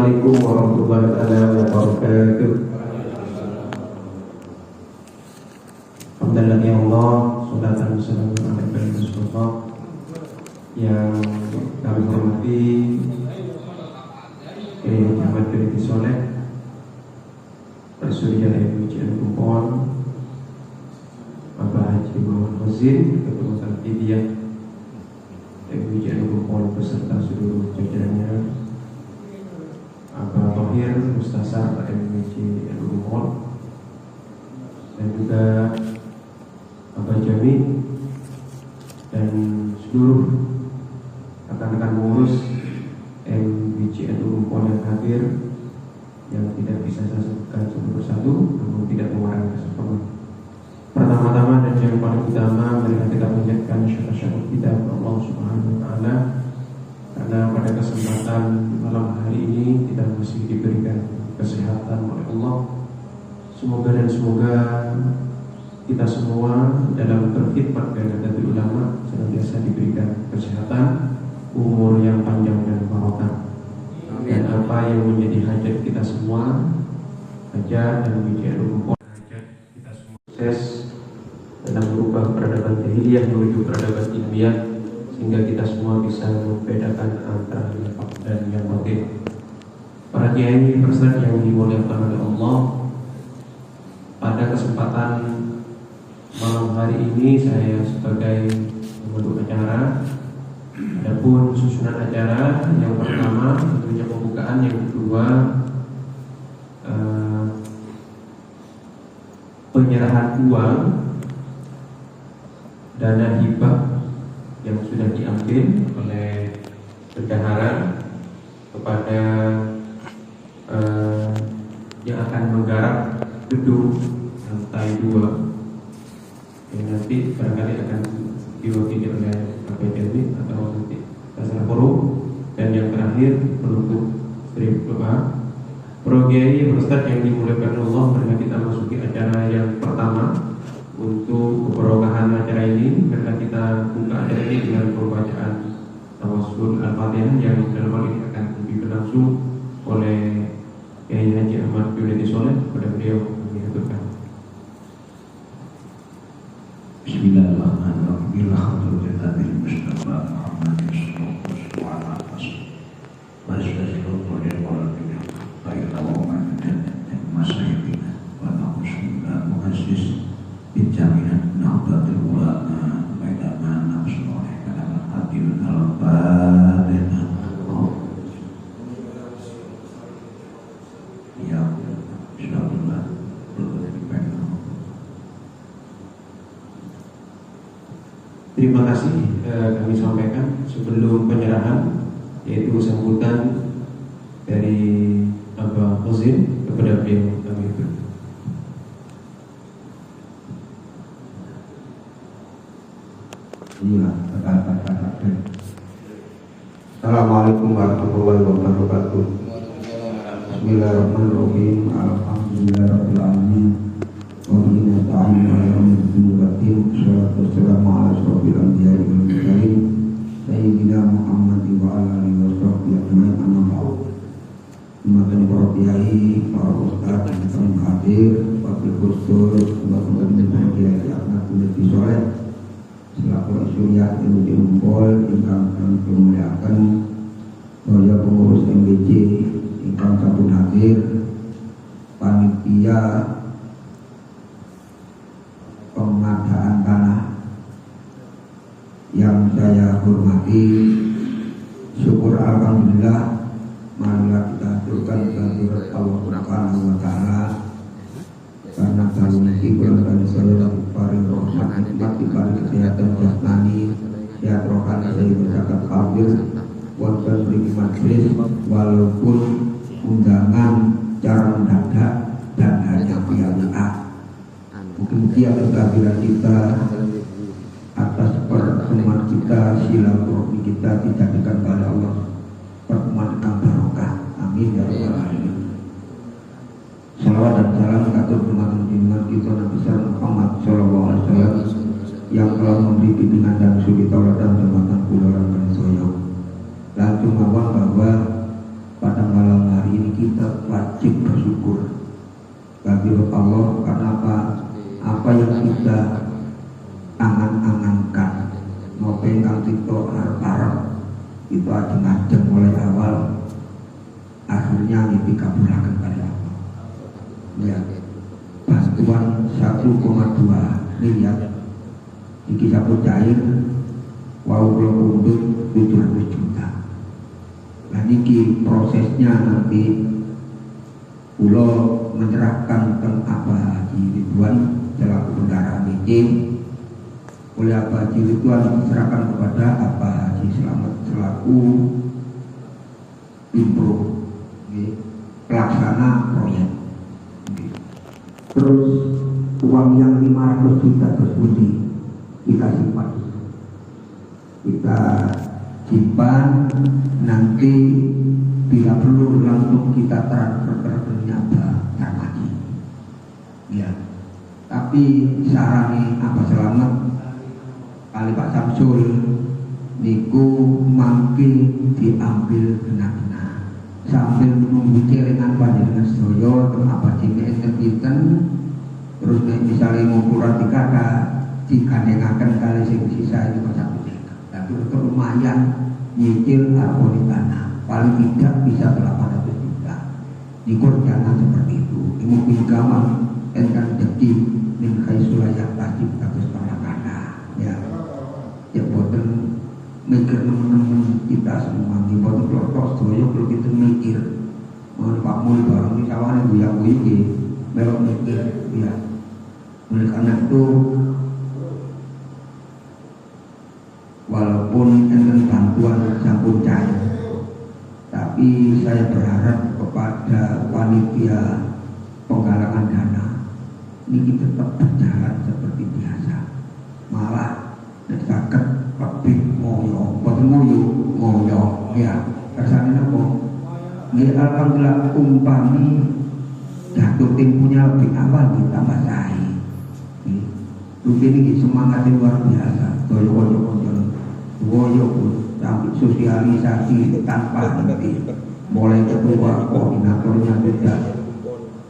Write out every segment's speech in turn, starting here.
Assalamualaikum warahmatullahi wabarakatuh. Alhamdulillah ya Allah, salatan wassalamu ala Rasulullah yang kami hormati Muhammad bin Soleh, Rasulullah Muhammad Kumpul, Bapak Haji Muhammad Khazin, Ketua Masalah Idiyah Muhammad Kumpul beserta seluruh jajarannya, Abah Tohir, Mustasar MUJ Kumpul, dan juga Abah Jami dan seluruh rekan-rekan pengurus MUJ Kumpul yang hadir, yang tidak bisa saya sebutkan satu persatu, namun tidak mengurangi kesempatan. Pertama-tama dan yang paling utama, marilah kita panjatkan syukur kita kepada Allah Subhanahu wa Ta'ala, karena pada kesempatan malam hari ini kita masih diberikan kesehatan oleh Allah. Semoga kita semua dalam berkhidmat kepada ulama senantiasa diberikan kesehatan, umur yang panjang dan barokah. Dan apa yang menjadi hajat kita semua, hajat dan menjadi hajat kita semua sukses dalam merubah peradaban jahiliyah menuju peradaban ilmiah, sehingga kita semua bisa membedakan antara yang hak dan yang batil. Para kiai peserta yang dimuliakan oleh Allah, pada kesempatan malam hari ini saya sebagai pemandu acara. Adapun susunan acara, yang pertama tentunya pembukaan, yang kedua penyerahan uang dana hibah yang sudah diambil oleh bendahara kepada yang akan menggarap gedung lantai 2 yang nanti barangkali akan diwakili oleh KPJB atau nanti Dasar Forum. Dan yang terakhir penutup strip doa. Pro Kiai Ustadz yang dimuliakan Allah, marilah kita masuki acara yang pertama. Untuk keberkahan acara ini, marilah kita buka acara ini dengan pembacaan Tawassul Al-Fatihah yang dalam hal ini akan dipimpin langsung oleh Kiai Haji Ahmad bin Soleh. Kepada beliau kami aturkan. Bismillahirrahmanirrahim. Alhamdulillahi Mustafa Muhammad sallallahu alaihi wasallam. Baik tawaman dan masyayikh wa naqsuna muassis bijaminan Nahdlatul Ulama Baitama Nafsullah kana hadir al-Fatihah. Ya insyaallah. Terima kasih kami sampaikan sebelum penyerahan, yaitu sambutan dari Abah Khazin kepada beliau kami itu. Assalamualaikum warahmatullahi wabarakatuh. Bismillahirrahmanirrahim. Alhamdulillahirabbil alamin. Wa bihi nasta'inu ala umuri waddin. Shalatu wassalamu ala asyrofil anbiya'i wal mursalin sayyidina Muhammadin wa ala alihi washabbihi ajmain. Amma ba'd. Maka para kiai, para ustaz yang hadir, wakil khusus Bapak Kiai Ahmad bin Soleh selaku Rasulullah yang diumpul ingkang kami muliakan, Roya pengurus MBJ ingkang sampun hadir, panitia pengadaan tanah yang saya hormati, syukur alhamdulillah. Marilah kita aturkan kehadirat Allah Subhanahu wa Ta'ala, karena kami diberikan saya paring rahmat nikmat, diberi kesehatan jasmani, sehat rohani, saya berzakat kafir, wonten mriki majelis walaupun undangan cara mendadak dan hanya via. Mugi kehadiran kita atas pertemuan kita, silaturahmi kita dijadikan pada Allah pertemuan yang barokah. Amin ya rabbal alamin. Salawat dan salam atur junjungan kita Nabi Muhammad sallallahu alaihi wasallam yang telah memberi bimbingan dan suri tauladan jembatan pulau dan soyo. Langsung mawon bahwa pada malam hari ini Allah karena apa yang kita angan-angankan mau ingkang kita arep-arep itu ajeng-ajeng mulai awal akhirnya dikabulkan kali Allah. Ya, bantuan 1,2 miliar iki sapu cair wau kula pundhut 700 juta. Nah niki prosesnya nanti kula menyerahkan ke Abah Haji Ridwan selaku bendahara meeting, oleh Abah Haji Ridwan diserahkan kepada Abah Haji Slamet selaku impro pelaksana proyek. Terus uang yang 500 juta tersebut kita simpan, nanti bila perlu langsung kita transfer ke rekeningnya Abah Sarmaji. Ya, tapi sarane Abah Slamet kali Pak Samsul niku mangke diambil benar-benar sambil menunggu celengan panjenengan sedaya teng Abah Jine enten pinten, terus misalnya ngukuran dikata digandengaken kali sing sisa itu macam tapi untuk lumayan nyicil harmoni tanah paling tidak bisa 800 juta. Niku jangan seperti itu. Ilmu pinjaman enten jadi min kaisulayak tajib kados panakana. Ya, ya boten mikir nemen-nemen kita semua. Di boten klotos doyo kalau kita mikir. Mau Pak Mul barang ini sawane buyang-buyung nggih melok mikir ya. Oleh karena itu walaupun enten bantuan sampun cair, tapi saya berharap kepada panitia penggalangan dana ini tetap berjalan seperti biasa. Malah sakit lebih moyo, boten moyo ya. Kersane napa? Nggih alhamdulillah umpami jatuh tempunya lebih awal ditambah cair. Rutin ini semangat luar biasa. Woyo pun sampai sosialisasi tanpa henti, mulai ketua koordinatornya juga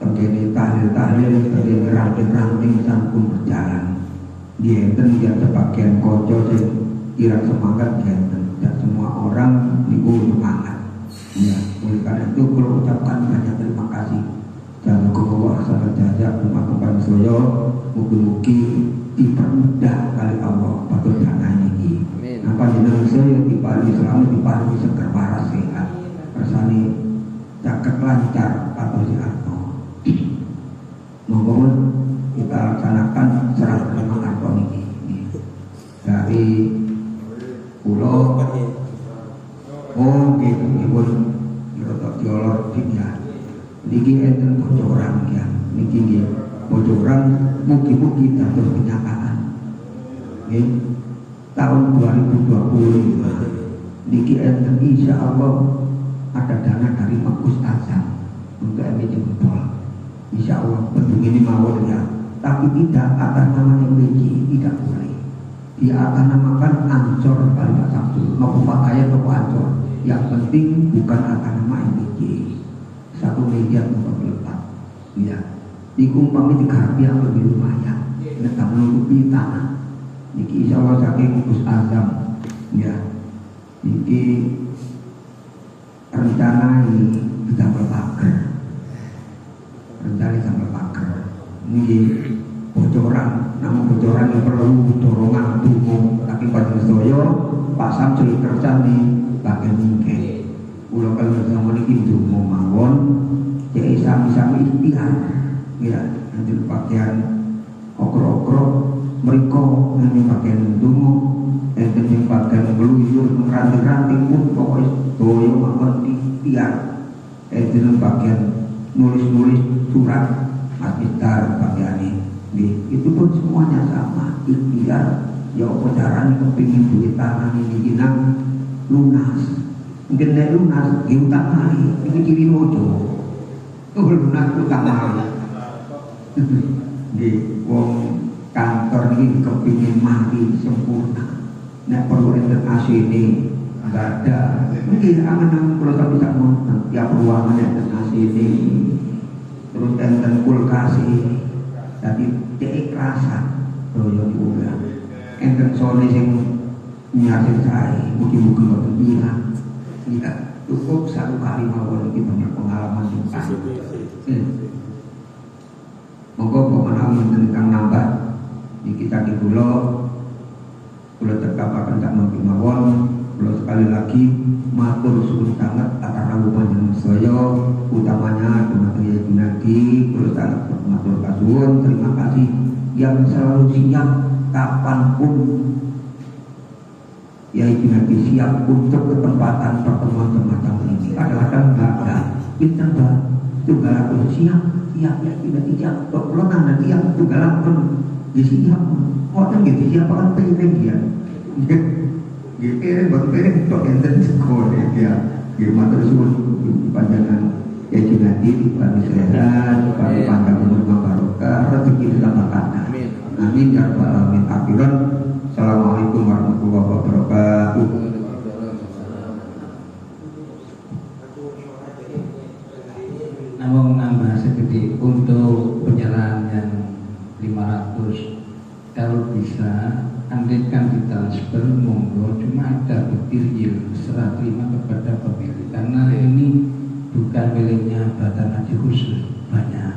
terjadi tahlil, terjadi ranting-ranting sampun berjalan. Dienten yang sebagian koco sing kira semangat dienten, dan semua orang niku semangat. Ya, oleh karena itu kalau ucapkan banyak terima kasih. Jangan kebawa sahabat jajak umat-umat soyo, mugi-mugi dipermudah kali Allah patut dana ini. Apa jenengan saya dipari selama dipari seger waras sehat, rasane caket lancar atau Arto. Monggo kita laksanakan serah terima Arto ini dari pulau. Oh gitu, ibu rotok diolor ya. Niki enten bocoran ya, niki bocoran mugi-mugi dados kenyataan. Tahun 2025 niki enten insya Allah ada dana dari Makus Azam untuk MBC Jempol. Insya Allah bentuk ini mawon ya, tapi tidak atas nama MBC, tidak boleh. Dia akan namakan Ancor kali Pak Samsul, mau pakaian atau Ancor. Yang penting bukan atas nama MBC. 1 miliar untuk lepas. Ya, dikumpami digarpi yang lebih lumayan, tidak menutupi tanah. Niki insya Allah saking Gus Azam ya, niki rencana ini kita berpaker, rencana sampai paker niki bocoran, namun bocoran yang perlu dorongan umum. Tapi pada soyo Pak Samsul kerja nih bagian mungkin ulang kali bersama niki dungo mawon jadi sami-sami ikhtiar ya, nanti pakaian okro-okro mereka yang bagian dungu, yang bagian geluyur, ranting-ranting pun pokoknya doyo makan ikhtiar. Yang bagian nulis-nulis surat magister bagian ini, itu pun semuanya sama ikhtiar. Ya apa caranya kepingin duit tanah ini ginang lunas, mungkin tidak lunas, utang lagi, ini kiri mojo, lunas utang lagi. Di wong kantor ini kepingin mati sempurna, nek perlu internasi ini nggak ada. Mungkin angan-angan kalau tak bisa tiap ruangan internasi ini, terus enten kulkas ini, Jadi keikhlasan royo diunggah. Enten sore sing nyasin saya, mungkin waktu bilang, ya cukup 1 kali mawon iki banyak pengalaman yang monggo pemenang tentang nambah di kita di pulau terkapakan tak mampu mawon. Pulau sekali lagi matur suwun sangat atas rawuh panjenengan sedaya, utamanya Dumateng Yai Junadi. Pulau sangat matur kasuwun, terima kasih yang selalu siap kapanpun Yai Junadi siap untuk ketempatan pertemuan semacam ini. Kadang-kadang enggak pinter banget tunggal aku siap ya Junadi siap pulau nanti yang tunggal aku siap orang gitu siapa kan pengen dia piring buat piring itu enten sekolah ya gimana terus panjangan ya Junadi pada sehat pada panjang umur barokah rezeki dilapangkan amin ya rabbal alamin. Akhiran assalamualaikum warahmatullahi wabarakatuh. Namun nambah sedikit untuk penyerahan yang 500 kalau bisa andaikan ditransfer monggo, cuma ada bukti serah terima kepada pemilik karena ini bukan miliknya Badan Haji khusus, banyak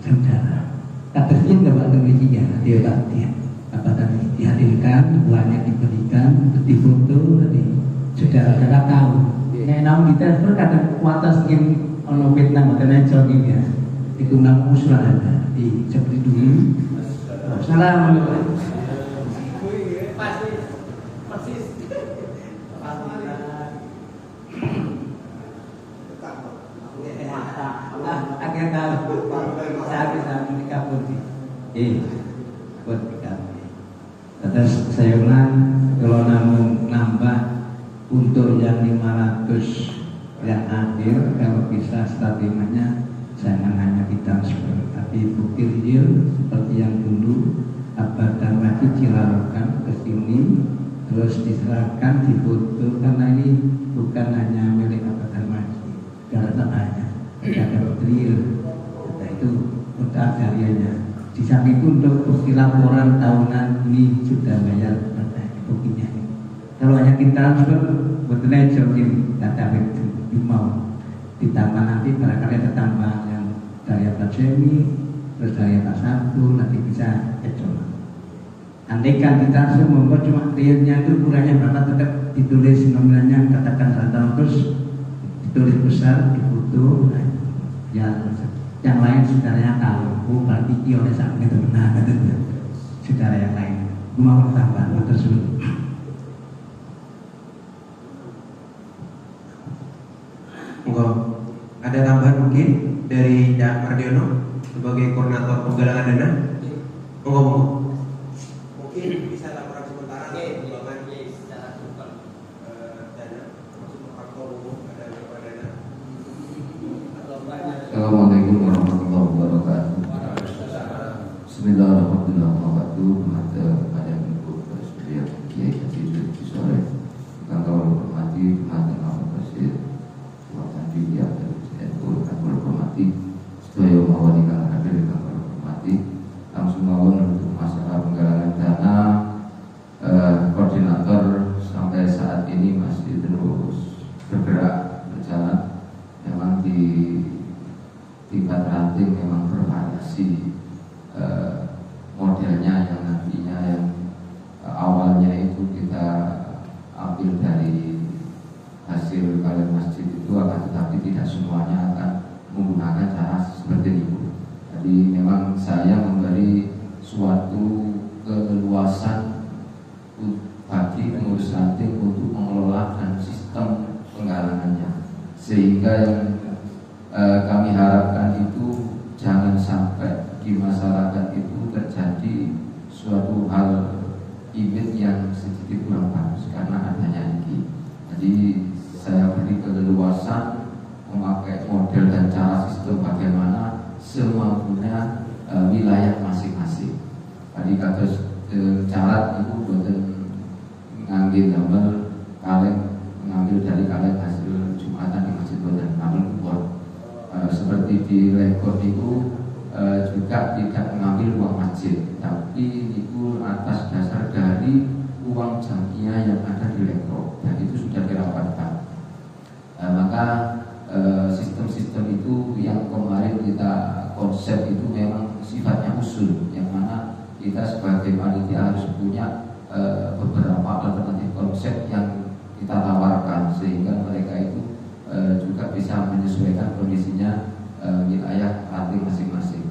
saudara kadernya nggak Pak Demikian dia tadi Badan dihadirkan, uangnya diberikan, difoto tadi saudara-saudara tahu kayak namun ditransfer kadang kuatas mungkin ono Vietnam atau Najong ini ya itu nama usulan ada di seperti dulu. Assalamualaikum. Persis. Akhir tahun saya bisa menikah putih. Buat kami. Terus saya ulang kalau namun nambah untuk yang 500 yang akhir kalau bisa statimanya jangan hanya ditransfer tapi bukti real seperti yang dulu Badan Haji Cilarokan ke sini terus diserahkan difoto karena ini bukan hanya milik Badan Haji karena banyak ada real itu untuk acaranya di samping itu untuk bukti laporan tahunan ini sudah bayar buktinya kalau hanya ditransfer betul aja mungkin data itu mau ditambah nanti barangkali ada tambahan yang dari Pak Semi terus dari Pak Sabtu nanti bisa coba andaikan kita semua cuma realnya itu kurangnya berapa tetap ditulis nominalnya katakan 100 ditulis besar difoto ya yang lain saudaranya tahu berarti oleh saat itu benar saudara yang lain mau tambah tersebut. Ada tambahan mungkin dari Cak Mardiono sebagai koordinator penggalangan dana? Mungkin bisa laporan sementara perkembangan secara dana maksud faktor umum ada berapa dana? Assalamualaikum warahmatullahi wabarakatuh. Bismillahirrahmanirrahim. Pada Ibu Presiden Kiai Haji Lutfi Soleh, yang kami hormati, Mantan Presiden, Mantan Bidya, dan kami hormati, sedaya mawon ingkang hadir kang kami hormati, langsung mawon untuk masalah penggalangan dana, koordinator sampai saat ini masih terus bergerak berjalan. Memang di tingkat ranting memang bervariasi modelnya yang nantinya yang awalnya itu kita ambil dari hasil kalian masjid itu akan tetapi tidak semuanya akan menggunakan cara seperti itu. Jadi memang saya memberi suatu keleluasan bagi pengurus ranting untuk mengelola dan sistem penggalangannya sehingga yang kami harapkan itu jangan sampai di masyarakat itu terjadi suatu hal image yang sedikit kurang bagus karena adanya ini. Jadi saya beri keleluasan memakai model dan cara sistem bagaimana semampunya wilayah masing-masing. Tadi kata cara itu buatan ngambil gambar kaleng mengambil dari kaleng hasil Jumatan di Masjid Badan Amal Kubur. Seperti di Legok itu juga tidak mengambil mengambil uang masjid, tapi itu atas dasar dari uang jamiah yang ada di rekor, dan itu sudah dirapatkan. Maka sistem-sistem itu yang kemarin kita konsep itu memang sifatnya usul, yang mana kita sebagai panitia harus punya beberapa alternatif konsep yang kita tawarkan, sehingga mereka itu juga bisa menyesuaikan kondisinya wilayah ranting masing-masing.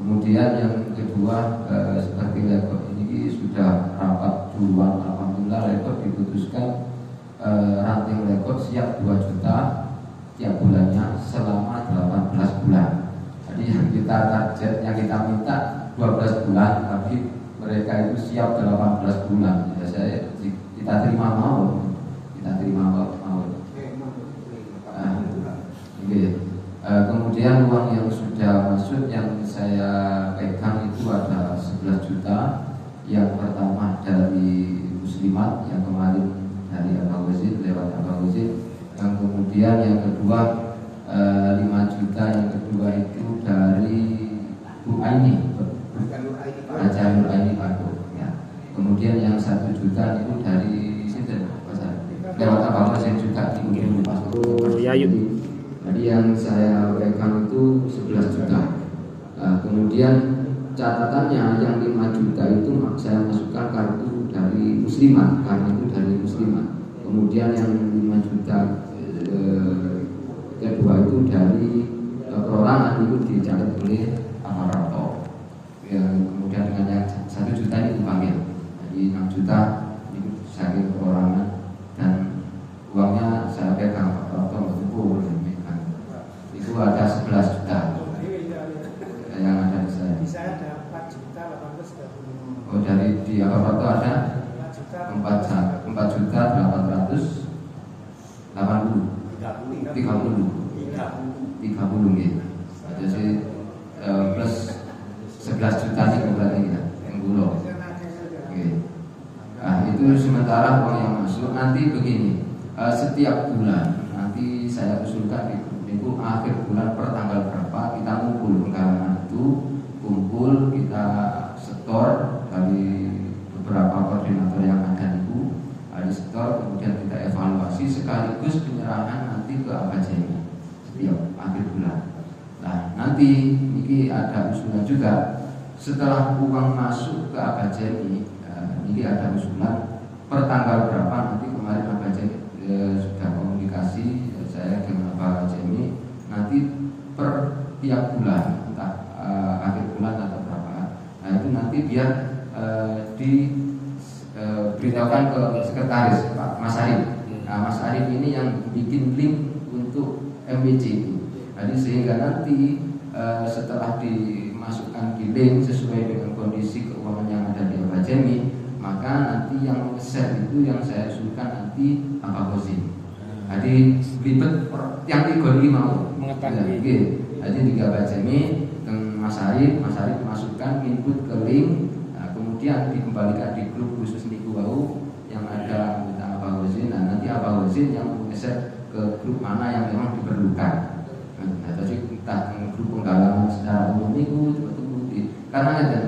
Kemudian yang kedua, seperti rekod ini sudah rapat duluan, alhamdulillah rekod diputuskan, ranting rekod siap 2 juta tiap bulannya selama 18 bulan. Jadi yang kita target, yang kita minta 12 bulan, tapi mereka itu siap 18 bulan. Ya, kita terima mau. Kemudian uang yang sudah masuk yang saya pegang itu ada 11 juta. Yang pertama dari Muslimat yang kemarin dari Abah Wazir, lewat Abah Wazir. Yang kemudian yang kedua 5 juta yang kedua itu dari Bu Aini, Raja Nur Aini Paku. Ya. Kemudian yang 1 juta itu dari situ, lewat Abah Wazir juga di Yayu. Jadi yang saya pegang itu 11 juta. Kemudian catatannya yang 5 juta itu saya masukkan kartu dari Muslimat, karena itu dari Muslimat. Kemudian yang 5 juta kedua itu dari perorangan, itu dicatat oleh Amarato. Kemudian dengan yang 1 juta ini dipanggil. Jadi 6 juta itu saya perorangan, dan uangnya saya pegang Pak Prato betul. Itu ada 11 juta yang ada di saya. Di saya ada 4 juta 830. Oh, dari di Abapato ada 4 juta 880 30 gitu. Jadi plus 11 juta sih berarti ya, yang bulo. Nah, itu sementara uang yang masuk. Nanti begini, setiap bulan nanti saya usulkan itu akhir bulan per tanggal berapa kita ngumpul penggalangan itu, kumpul kita setor dari beberapa koordinator yang ada itu, di setor, kemudian kita evaluasi sekaligus penyerahan nanti ke Abajemi setiap akhir bulan. Nah, nanti ini ada usulan juga setelah uang masuk ke Abajemi, ini ada usulan per tanggal berapa nanti. Kemarin Abajemi sudah komunikasi saya dengan Abajemi, nanti per tiap bulan entah akhir bulan atau berapa. Nah, itu nanti biar diberitahukan ke sekretaris Pak Mas Arif. Nah, Mas Arif ini yang bikin link untuk MWC itu. Jadi sehingga nanti setelah dimasukkan di link sesuai dengan kondisi keuangan yang ada di Abajemi, maka nanti yang share itu yang saya usulkan nanti Pak Kozin. Jadi ribet yang 35 mau mengetahui. Jadi 3 Abajemi dengan Mas Arif masukkan input ke link. Nah, kemudian dikembalikan di grup khusus Niku Wau yang ada anggota Abah Wazin. Nah, nanti Abah Wazin yang menggeser ke grup mana yang memang diperlukan. Nah, jadi kita grup penggalangan secara umum itu seperti karena ada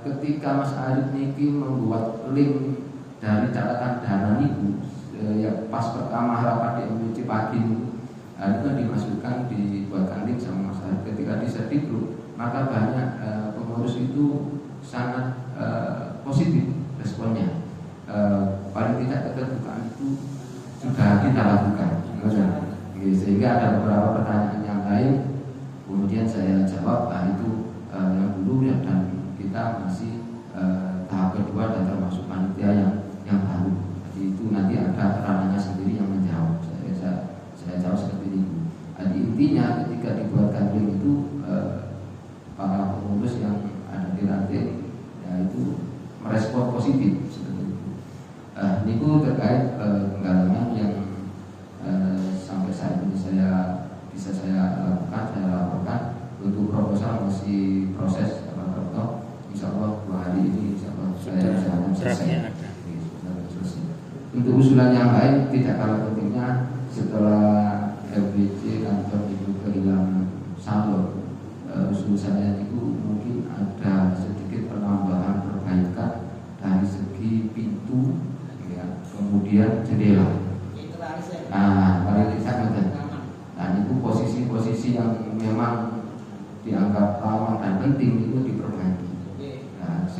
ketika Mas Arif niki membuat link dari catatan dana niku ya pas pertama rapat di MWC pagi itu kan dimasukkan, dibuatkan link sama Mas Arif. Ketika di-share di grup, maka banyak pengurus itu sangat positif responnya. Paling tidak keterbukaan itu sudah kita lakukan. Sehingga ada beberapa pertanyaan yang lain, kemudian saya jawab, itu yang dulu ya, dan kita masih tahap kedua dan termasuk panitia yang baru. Jadi itu nanti ada ranahnya sendiri yang menjawab. Saya jawab seperti itu. Jadi intinya ketika dibuatkan link itu para pengurus yang ada di ranting ya itu merespon positif seperti itu. Niku terkait penggalangan yang sampai saat ini saya lakukan untuk proposal masih proses apa. Insya Allah 2 hari ini insya Allah saya bisa selesai. Untuk usulan yang lain tidak kalah pentingnya setelah FBC kantor itu kehilangan salur, usul saya itu mungkin ada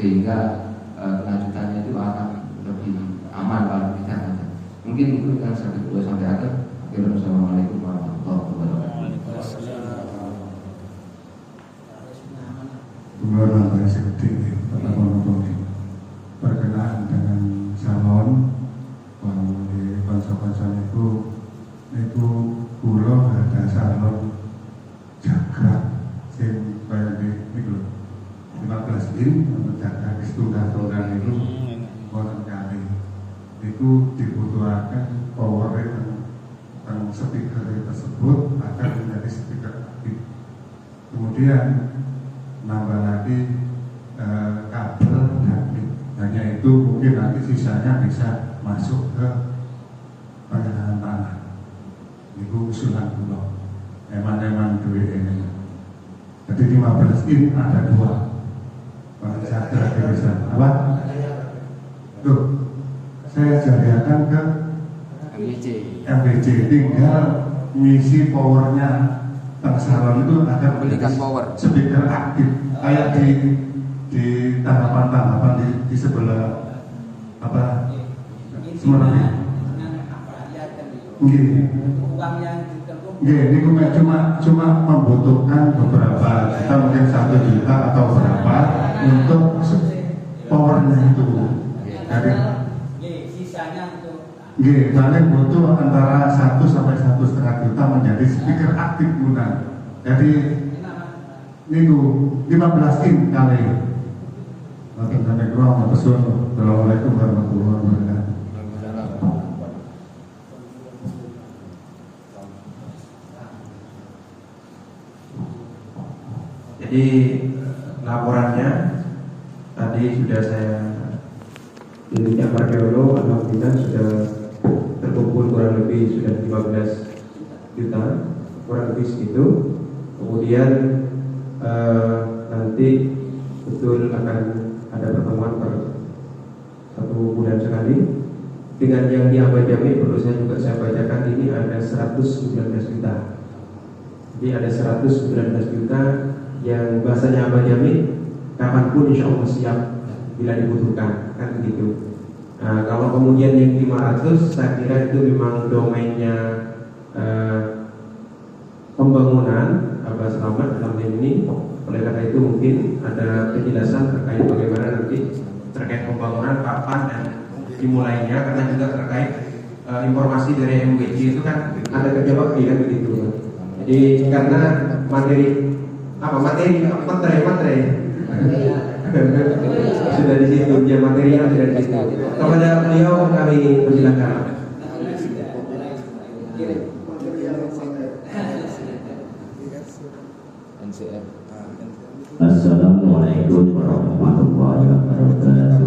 sehingga kelanjutannya itu akan lebih aman kalau kita ada. Mungkin itu yang saya boleh sampaikan. Assalamualaikum warahmatullahi wabarakatuh. Kemudian saya sedikit berkenaan dengan salon di konsol-konsol itu pulau ada salon jaga sing kayak di itu 15 untuk jaga di tunggal-tunggal itu orang kali itu dibutuhkan power yang speaker tersebut akan menjadi speaker aktif. Kemudian nambah lagi kabel dan hanya itu mungkin nanti sisanya bisa masuk ke pengenalan tanah. Itu usulan pulau. Eman-eman duit ini. Jadi 15 in ada 2. Pak Sadra bisa apa? Tuh, saya jadikan ke MBC tinggal ngisi powernya. Salon itu akan belikan power speaker aktif kayak di tanggapan di sebelah apa sebenarnya ini cuma membutuhkan beberapa juta, mungkin 1 juta atau berapa untuk powernya itu. Jadi paling butuh antara 1 sampai 1,5 juta menjadi speaker aktif guna. Jadi minggu 15 in kali. Assalamualaikum warahmatullahi wabarakatuh. Jadi laporannya tadi sudah saya miliknya Mardiolo, alhamdulillah sudah terkumpul kurang lebih sudah 15 juta, kurang lebih segitu. Kemudian nanti betul akan ada pertemuan per 1 bulan sekali. Dengan yang di Abad Jami perlu saya bacakan, ini ada 119 juta. Jadi ada 119 juta yang bahasanya Abad Jami kapanpun insya Allah siap bila dibutuhkan, kan begitu. Nah, kalau kemudian yang 500 saya kira itu memang domainnya pembangunan Abah Selamat dalam hal ini. Oleh karena itu mungkin ada penjelasan terkait bagaimana nanti terkait pembangunan kapan dan dimulainya, karena juga terkait informasi dari MWC itu kan ada kerja bakti kan begitu. Jadi karena materi sudah di situ, dia material sudah di situ. Kepada beliau kami persilakan. Assalamualaikum warahmatullahi wabarakatuh.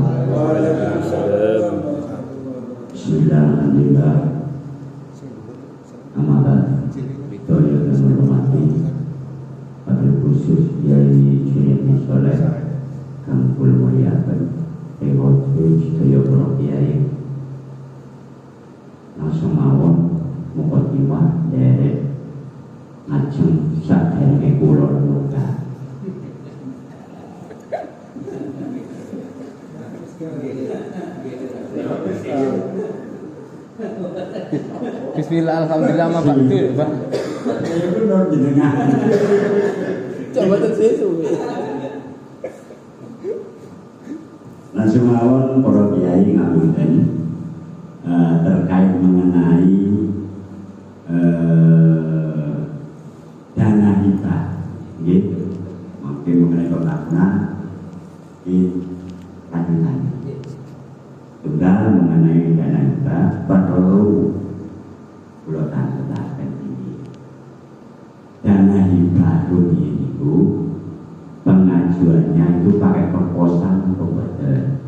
Bismillahirrahmanirrahim. Amanat Victoria dan menghormati Padre khusus Yai Junedi Soleh Kampul Muliakan Ehot Toyo Pro Kiai langsung mawon mukadimah derek ngajeng sadherenge kula luka. Bismillah, alhamdulillah, ma bakti, Pak. Itu nur jenengan. Coba tersesu. Langsung mawon para kiai ngapunten terkait mengenai dana hibah, gitu. Mungkin mengenai pembangunan di lanjutan. Tunggal mengenai dana hibah perlu pulau tanggapan ini. Dana hibah itu pengajuannya itu pakai proposal atau betul.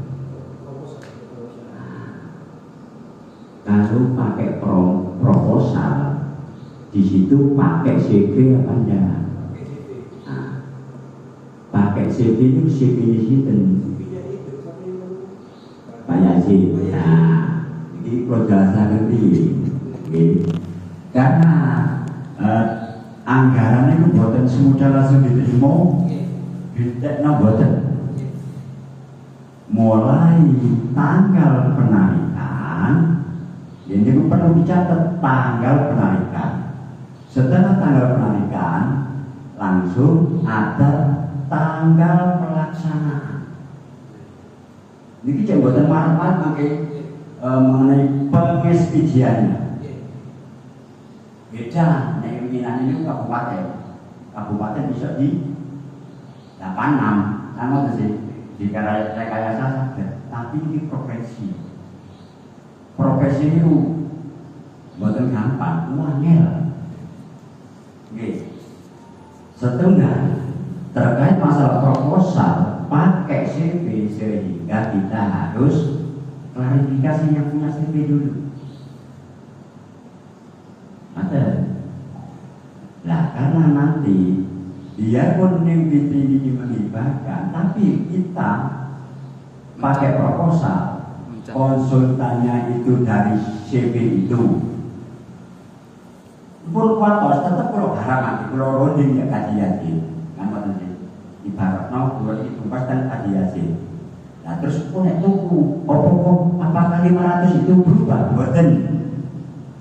Kalau pakai proposal, di situ pakai CV apa enggak? Nah, pakai CV itu CV di situ. Pak Yasin. Nah, ini kalau jelasan nanti. Karena anggaran itu buatan semudah langsung diterima, ditekno buatan. mulai tanggal penarikan, ini perlu dicatat tanggal penarikan. Setelah tanggal penarikan, langsung ada tanggal pelaksanaan. Ini jabatan manfaat mengenai pengespijiannya. Beda, pimpinan ini kabupaten bisa di 86, sama sih di rekayasa saja. Tapi ini profesi itu bukan gampang, wangel. Setengah terkait masalah proposal pakai CV, sehingga kita harus klarifikasi yang punya CV dulu. Nah, karena nanti biarpun mimpi ini melibatkan, tapi kita pakai proposal, konsultannya itu dari CV itu. Pun kuatos tetap kalau harapan, kalau roding ya kajian kan maksudnya ibarat kalau itu pasti kajian. Nah terus punya tuku, apakah 500 itu berubah? Buatan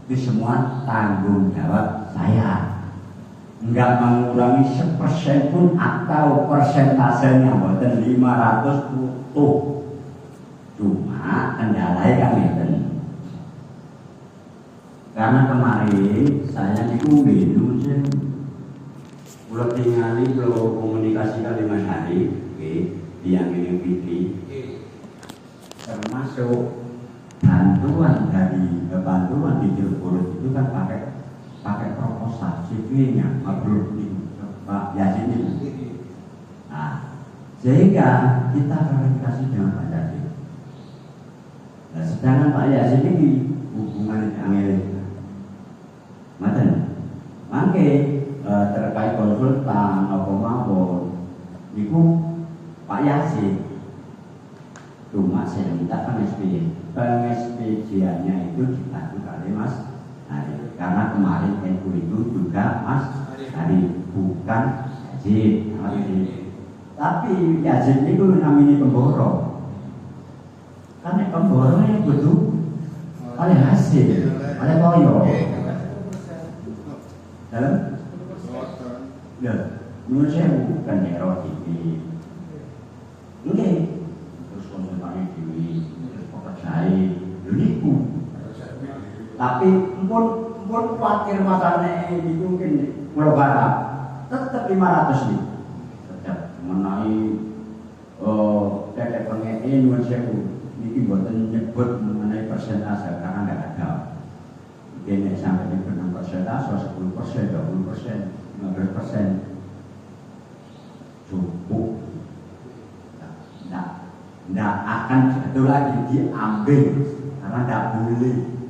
itu semua tanggung jawab saya. Enggak mengurangi 1% pun atau persentasenya buatan 500 utuh. Cuma kendalanya kan itu. Karena kemarin saya dikumpulin, kalau tinggali kalau komunikasi kali Mas Hari, di yang ini Fitri, termasuk bantuan di Cirebon itu kan pakai proposal CV-nya Mabrur Pak Yasin itu. Nah, sehingga kita klarifikasi dengan Pak Yasin. Nah, sedangkan Pak Yasin ini hubungan angel. Mangke terkait konsultan apa mawon niku Pak Yasin. Cuma saya minta pengespijiannya itu dibantu kali Mas Hari. Karena kemarin NU itu juga Mas Hari, bukan Yazid. Tapi Yazid itu namanya pemboro. Karena pemboro yang betul oleh hasil, oleh toyo. Ya, menurut saya bukan error ini. Oke, terus konsultannya di percaya, uniku. Tapi pun khawatir masalahnya ini mungkin Pulau Barat tetap 500 nih, tetap mengenai tetek pengen menurut saya ini buatan nyebut mengenai persentase karena nggak ada. Ini sampai di 6%, 10%, 20%, 15% cukup. Tidak akan jatuh lagi diambil karena tidak boleh.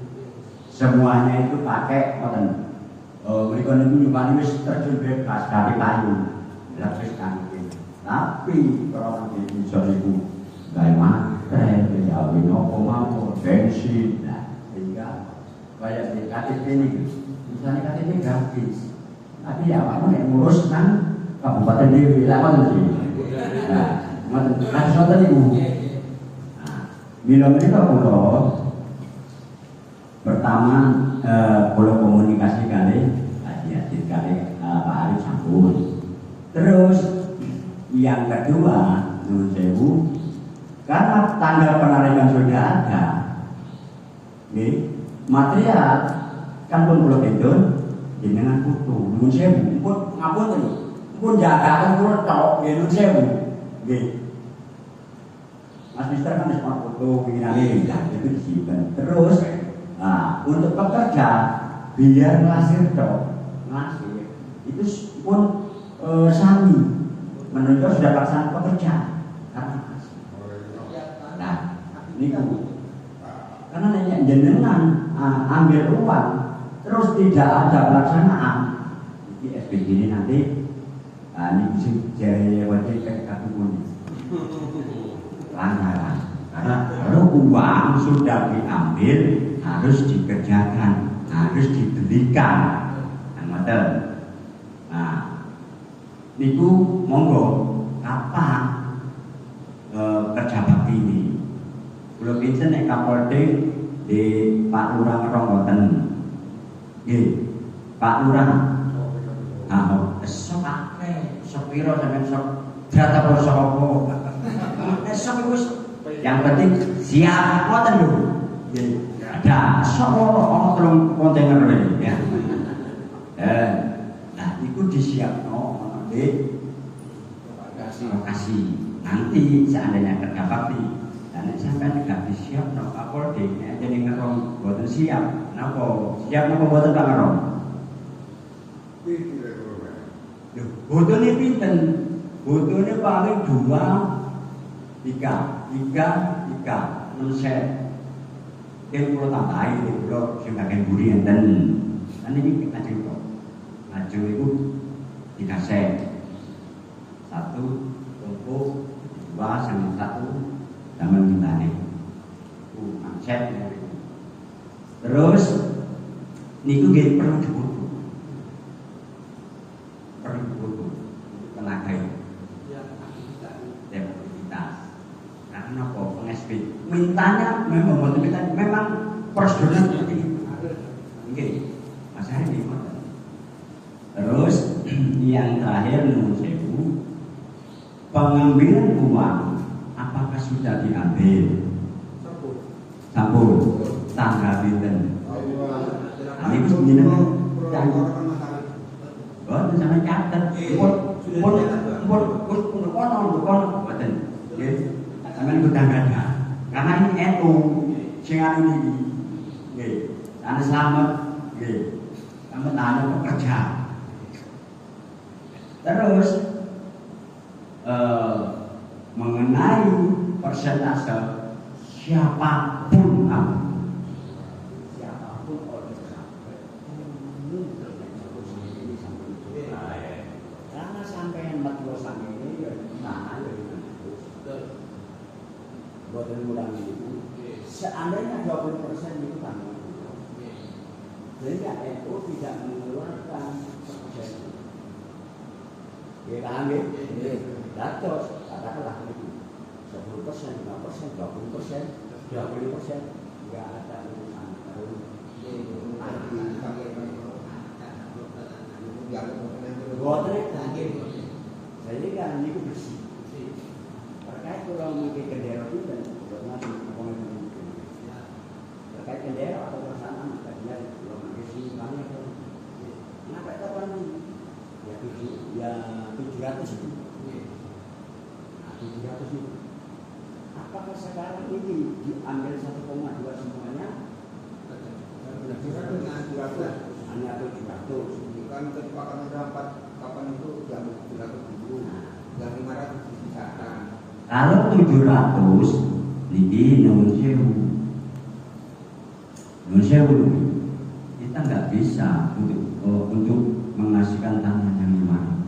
Semuanya itu pakai mereka itu nyumbang itu terjun bebas dari kayu, lapis kayu. Tapi kalau nanti bisa itu gaya matre, gaya winopo mau bensin, sehingga kayak di KTP ini, misalnya KTP gratis, tapi ya apa yang ngurus kan Kabupaten Dewi, lama sih. Nah, nonton itu. Bila mereka pulau pertama pulau komunikasi kali, Yazid kali Pak Arif Sampun. Terus yang kedua, Nun Sewu, karena tanggal penarikan sudah ada, nih. Material kan pun pulau itu dengan kutu Nun Sewu pun ngapun tadi pun jaga kan pulau tok Nun Sewu Mas Mister kan semua foto pingin itu disimpan terus. Nah untuk pekerja biar ngasir itu pun sami menunjuk sudah pelaksanaan pekerja karena ngasir. Nah ini karena nanya jenengan ambil uang terus tidak ada pelaksanaan di SPG ini nanti ini bisa jadi wajib kayak kartu kuning lantaran karena kalau uang sudah diambil harus dikerjakan harus dibelikan nah itu monggo kapan kerja bakti ini Kula pinten nek Kapolda di Pak Lurah ngerong mboten. Nggih. Pak Lurah. Esok akeh, esok piro sampeyan esok data apa esok apa. Esok iku yang penting siap ngoten lho. Nggih. Ada esok ono telung kontainer ya. Nah iku disiapno ono di lokasi. Nanti seandainya kerja bakti dan sampai nggak siap no Kapolda jadi ngerong buatan siap napa siap napa buatan Pak ngerong botone pinten botone paling 2 3 6 set yang pulau tambahin pulau sebagian buri enten kan ini ngajeng kok ngajeng itu 3 set 1 tungku 2 sama 1 zaman kita nih, konsep. Terus, niku gak perlu dibutuh, tenaga aktivitas. Karena kok PSB mintanya memang prosedurnya seperti itu. Oke, masalah ini. Terus yang terakhir menurut saya pengambilan uang. Apakah sudah diambil? Sampun. Tanggal pinten? Ini wis jenengan. Boten sampe catet. Pun boten. Nggih. Sampeyan kudu gada. Karena ini NU sing anu niki. Nggih. Ane selamat. Nggih. Selamat anu pekerja. Terus mengenai persentase siapapun oleh karena sampai 40 sampai ini ya tahan buatan ulang itu seandainya 20% itu tanggung sehingga NU tidak mengeluarkan persen ya paham ya? Datos katakanlah itu 10%, 5%, 20%, 20% nggak ada urusan jadi kan ini bersih terkait kalau mungkin kendera itu dan terkait kendera atau perasaan kajian kalau mungkin sih banyak kenapa itu kan ya 700 itu 700 itu. Apakah sekarang ini diambil 1,2 semuanya? 700. Hanya 700. Kan kesepakatan rapat kapan itu yang 700 dulu, yang 500 dipisahkan. Kalau 700 niki nun sewu kita nggak bisa untuk mengasihkan tanah yang 500.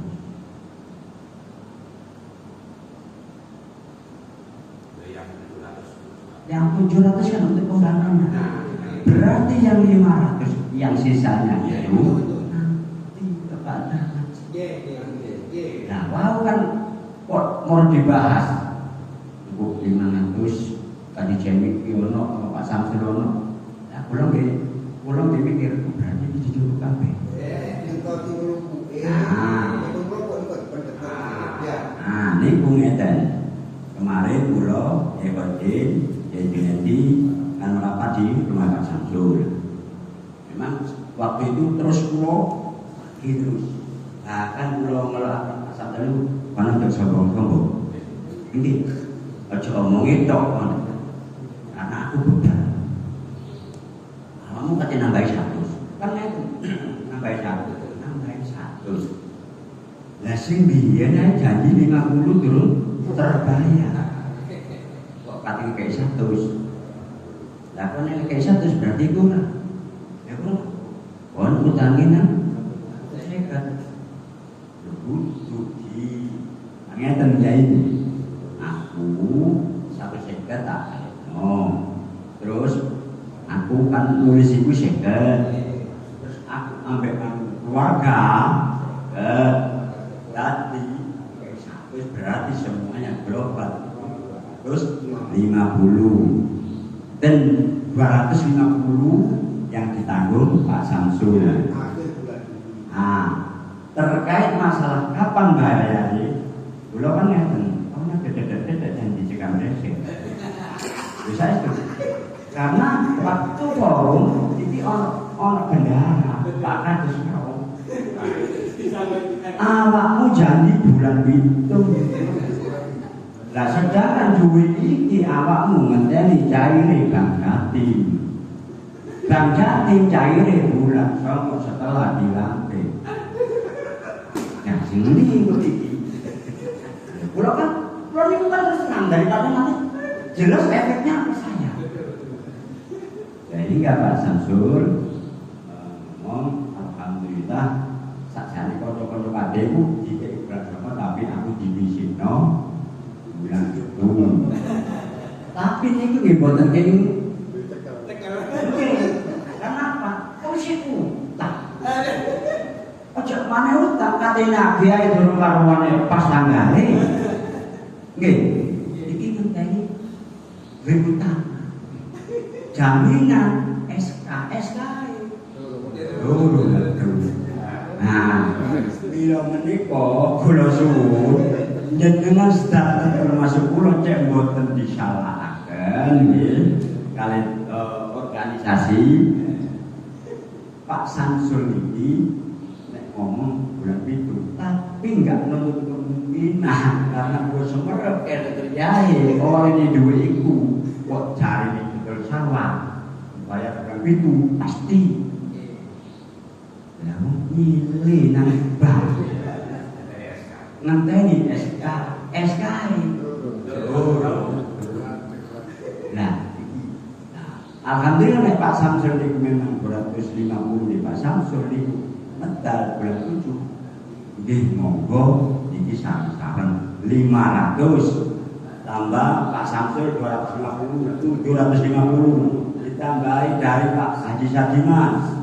Yang 700 kan untuk pembangunan. Berarti yang 500 yang sisanya itu nanti kepada nah wow kan kok mau dibahas Bu 500 tadi Cemik Yono Pak Samsulono nah pulang dipikir berarti dijujur kabeh ini Bung Eden kemarin pulau Ekodin jadi kan merapat di rumah Pak Samsul. Memang waktu itu terus pulau terus. Nah kan pulau ngelak Pak Samsul mana tersobong-sobong. Ini aja omong itu karena aku beban. Kamu katanya nambahin 100. Kan itu nambahin 100. Lah sing biyen janji 50 terus terbayar. Katanya kayak 100 lah kan yang kayak 100 berarti kurang ya kurang kan utangin kan sekat butuh di angin ini aku 1 sekat tak terus aku kan nulis itu sekat terus aku ambil keluarga tadi kayak 100 berarti semuanya global terus 50 dan 250 yang ditanggung Pak Samsul. Nah, terkait masalah kapan bayarnya, kula kan ngeten, ana beda-beda yang dicekam resik. Bisa itu. Karena waktu forum iki ana bendara, Pak Kadus kau. Awakmu janji bulan itu. Lah sedangkan duit iki awakmu ngenteni caire Bang Jatim. Bang Jatim caire bulan sama setelah dilantik. Yang sini ikut iki. Kula niku kan terus senang daripada nanti jelas efeknya ke saya. Jadi enggak Pak Samsul ngomong alhamdulillah sakjane kanca-kanca kadheku dikek beragama tapi aku diwisino bulan itu. Tapi niku nggih boten kene. Kenapa? Kursiku. Ojo maneh utang katene kiai durung karuane pas tanggane. Nggih. Iki ngenteni rebutan. Jaminan SK. Nah, bila menika kula suwun jenengan sedaya termasuk kula cek mboten disalahkan nggih kalian organisasi Pak Samsul iki nek ngomong bulan itu tapi enggak menutup kemungkinan karena gue semerep terjadi orang ini dua iku kok cari di betul sawah supaya bulan itu pasti namun milih nang bang ngenteni SK nah alhamdulillah nek Pak Samsul niku memang 250 nih Pak Samsul niku medal bulan 7 nggih monggo iki saran 500 tambah Pak Samsul 250 ditambahi dari Pak Haji Sadiman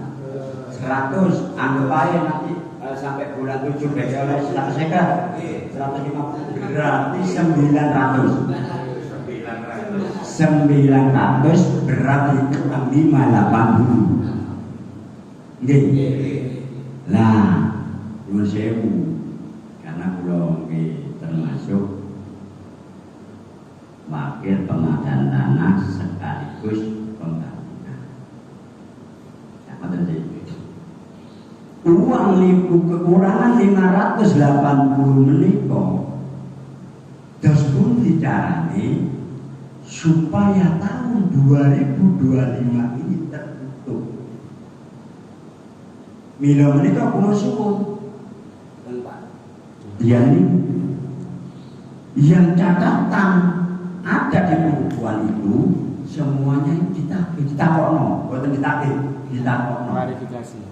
100 anggap aja nanti sampai bulan 7 oleh 150 berarti 900 berarti kurang 580 nggih. Lah nyuwun sewu karena kula nggih termasuk wakil pengadaan tanah sekaligus pembangunan. Uang kekurangan 580 menika dos pun dicarani supaya tahun 2025 ini tertutup. Mila menika kula suwun yang catatan ada di pembukuan itu semuanya ditakokno, boten ditakokno. Klarifikasi.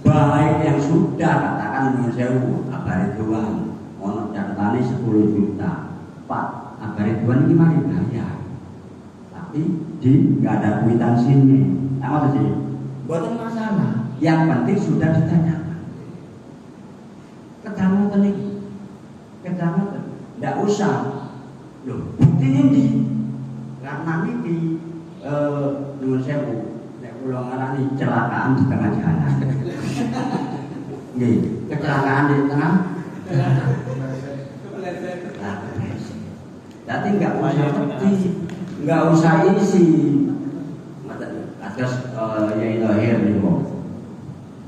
Baik yang sudah katakan nyuwun sewu abari doang ono catatane 10 juta. Pak, abari doang iki mari bayar. Tapi enggak ada kwitansinya. Apa sih? Boten masalah. Yang penting sudah ditanyakan. Kedangoten iki. Kedangoten. Enggak usah. Loh, buktinya di karena niki nyuwun sewu nek kula ngarani kecelakaan di tengah jalan. Nggih, kecelakaan di tengah. Berarti enggak usah enggak usah isi. Atas Yai Tohir niku.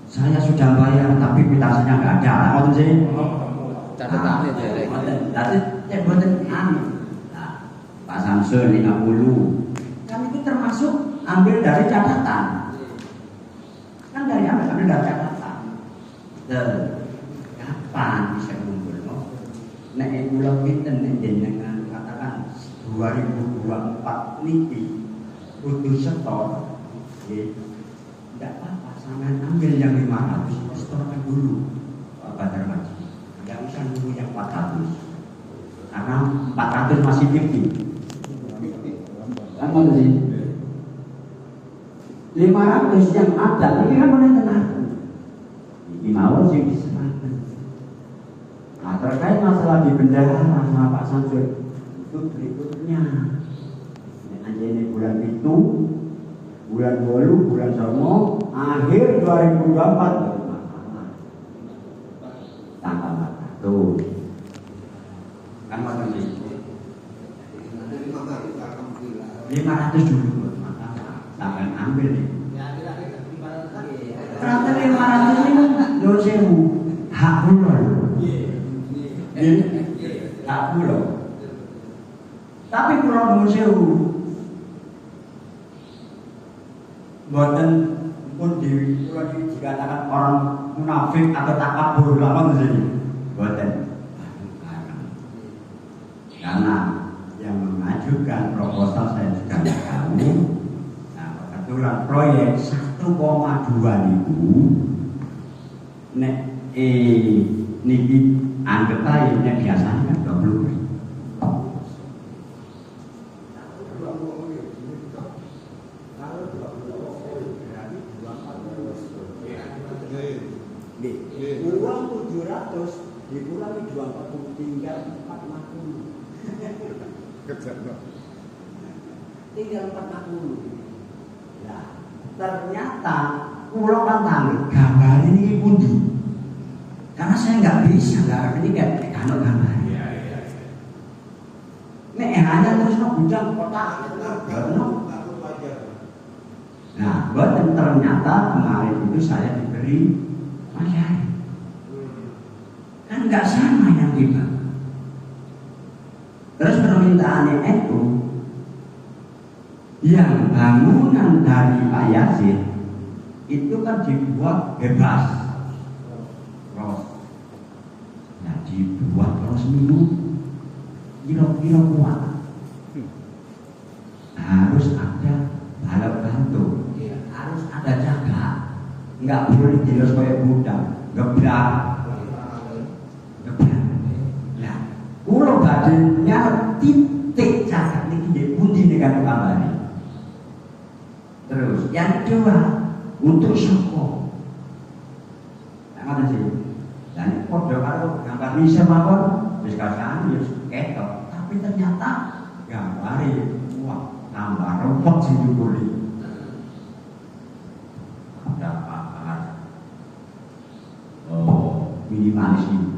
Saya sudah bayar tapi kwitansinya enggak ada. Ngoten sih. Catatannya derek. Berarti cek boten anu. Pak Samsul 50. Kan itu termasuk ambil dari catatan. Kan dari ambil dari catatan. Kapan bisa kumpul? Nek kula kinten jenengan katakan 2024 niki kudu setor. Nggih. Enggak apa-apa, sampean ambil yang 500, setorkan dulu. Pak Badar Maji. Enggak usah nunggu yang 400. Karena 400 masih 50. Kan ngono sih. 500 yang ada ini kan mulai tenang. Ini mawon sing diserahkan. Nah, terkait masalah di bendahara sama Pak Samsul itu berikutnya. ini bulan itu, bulan 8, bulan 9, akhir 2024 tanpa masalah. Tuh. Kan macam ini. 500 dulu sampai ambil nih. Ternyata 500 ini nyuwun sewu hak kula lho. Hak kula. Tapi kula nyuwun sewu mboten pun kula dikatakan orang munafik atau takabur lama saja. Mboten. Karena yang mengajukan proposal saya juga kamu. Nah, kebetulan proyek 1,2 itu nek niki anggap aja biasanya 20. Uang 700 dikurangi 240 tinggal 450. Tinggal 450. Nah, ternyata pulau kan tahu gambar ini pundi. Karena saya nggak bisa, ini kayak kalau gambar. Nek hanya terus bujang kotak. Nah, buat ternyata kemarin itu saya diberi materi. Kan nggak sama yang tiba. Terus permintaannya itu yang bangunan dari Pak Yazid itu kan dibuat bebas, nah dibuat resmi kira-kira kuat, harus ada balap bantu, harus ada jaga, nggak boleh jelas kayak budak, gebrak. Nah, pulau badannya titik cacat ini di pundi dengan kembali. Terus yang kedua untuk soko. Nah, mana sih? Dan kode kalau gambar bisa mawon, bisa kasih ya ketok. Tapi ternyata gambar wah tambah repot sih dukuri. Ada pakar minimalis ini.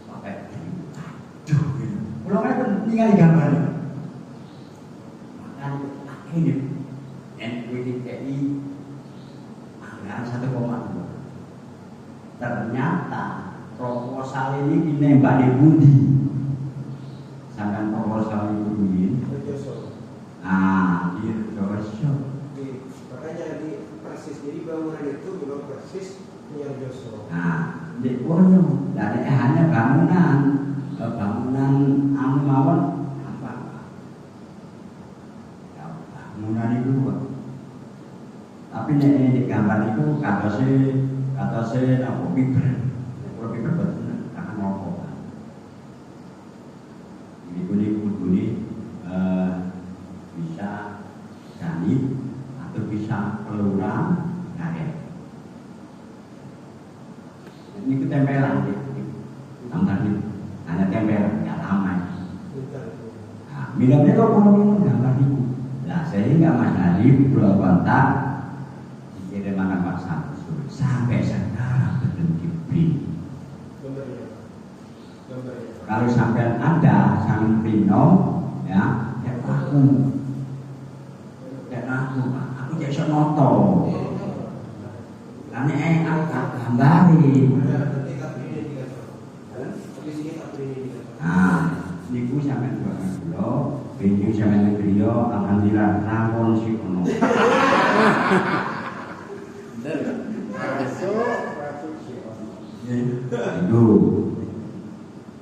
Pakai aduh gitu. Kalau kan tinggal gambar. Makanya ini NWDI anggaran 1,2. Ternyata proposal ini dinembak di budi. Sampai proposal itu begini. Di Rejoso. Makanya di persis, jadi bangunan itu belum persis punya Rejoso. Nah, di kono dari hanya bangunan anu mawon apa? Ya, bangunan itu. Tapi nek gambar itu kata saya apa piber betul akan ngomong. Ini bisa jadi atau bisa peluang karet. Ini ketempelan gambar ini hanya tempelan nggak lama. Nah, bilangnya kok kalau gambar itu, nah sehingga Mas Nadiem Pulau Kontak dikirim anak Pak Samsul sampai sekarang belum diberi. Kalau sampai ada sang Pino, ya, aku jadi bisa nonton. Karena aku gambari. Nah, niku sampai 2 kilo, benjing sampai negeri yo, alhamdulillah rampun si ono. Itu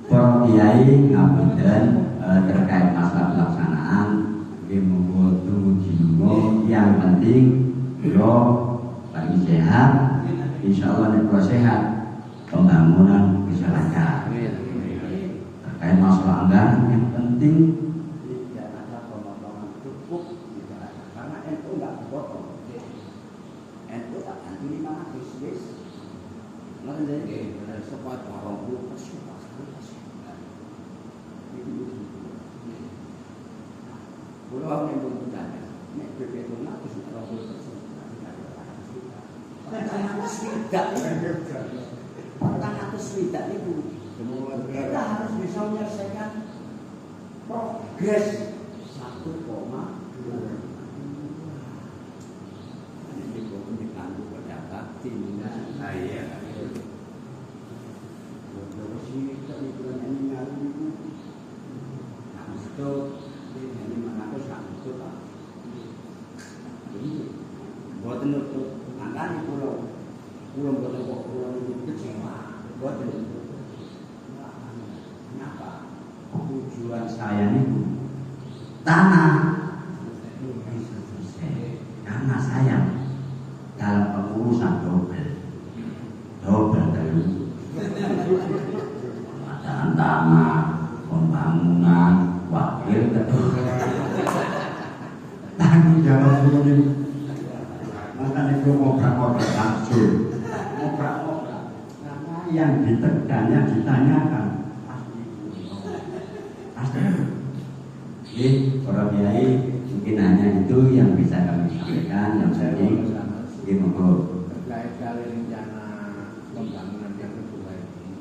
para kiai ngapunten terkait masalah pelaksanaan monggo tunggu yang penting yo lagi sehat, insyaallah nek sehat pembangunan bisa lancar. Terkait masalah anggaran yang penting tidak ada pemotongan cukup karena NU nggak dipotong. NU tak ganti 500 wis. Ngoten nggih, sempat 20%. Pulau yang pun ditanya, nek BP itu ngatus 20%. Pertanyaan tidak, pertanyaan tidak itu. Kita harus bisa menyelesaikan progres 1,2. Ini pun dikandu pada bakti. Iya. Terus kita ikutan ini ngalu itu. Nah, itu ini mana aku sangat itu pak. Ini buat nutup. Makanya pulau itu kecewa. Buat nutup. Kenapa? Tujuan saya ini tanah karena saya dalam pengurusan double dulu pemadaman tanah, pembangunan, wakil ketua tanggung jawab ini. Makanya itu ngobrol langsung ngobrol karena yang ditekannya ditanyakan para kiai mungkin hanya itu yang bisa kami sampaikan. Yang sering mungkin monggo terkait kali rencana pembangunan yang kedua ini,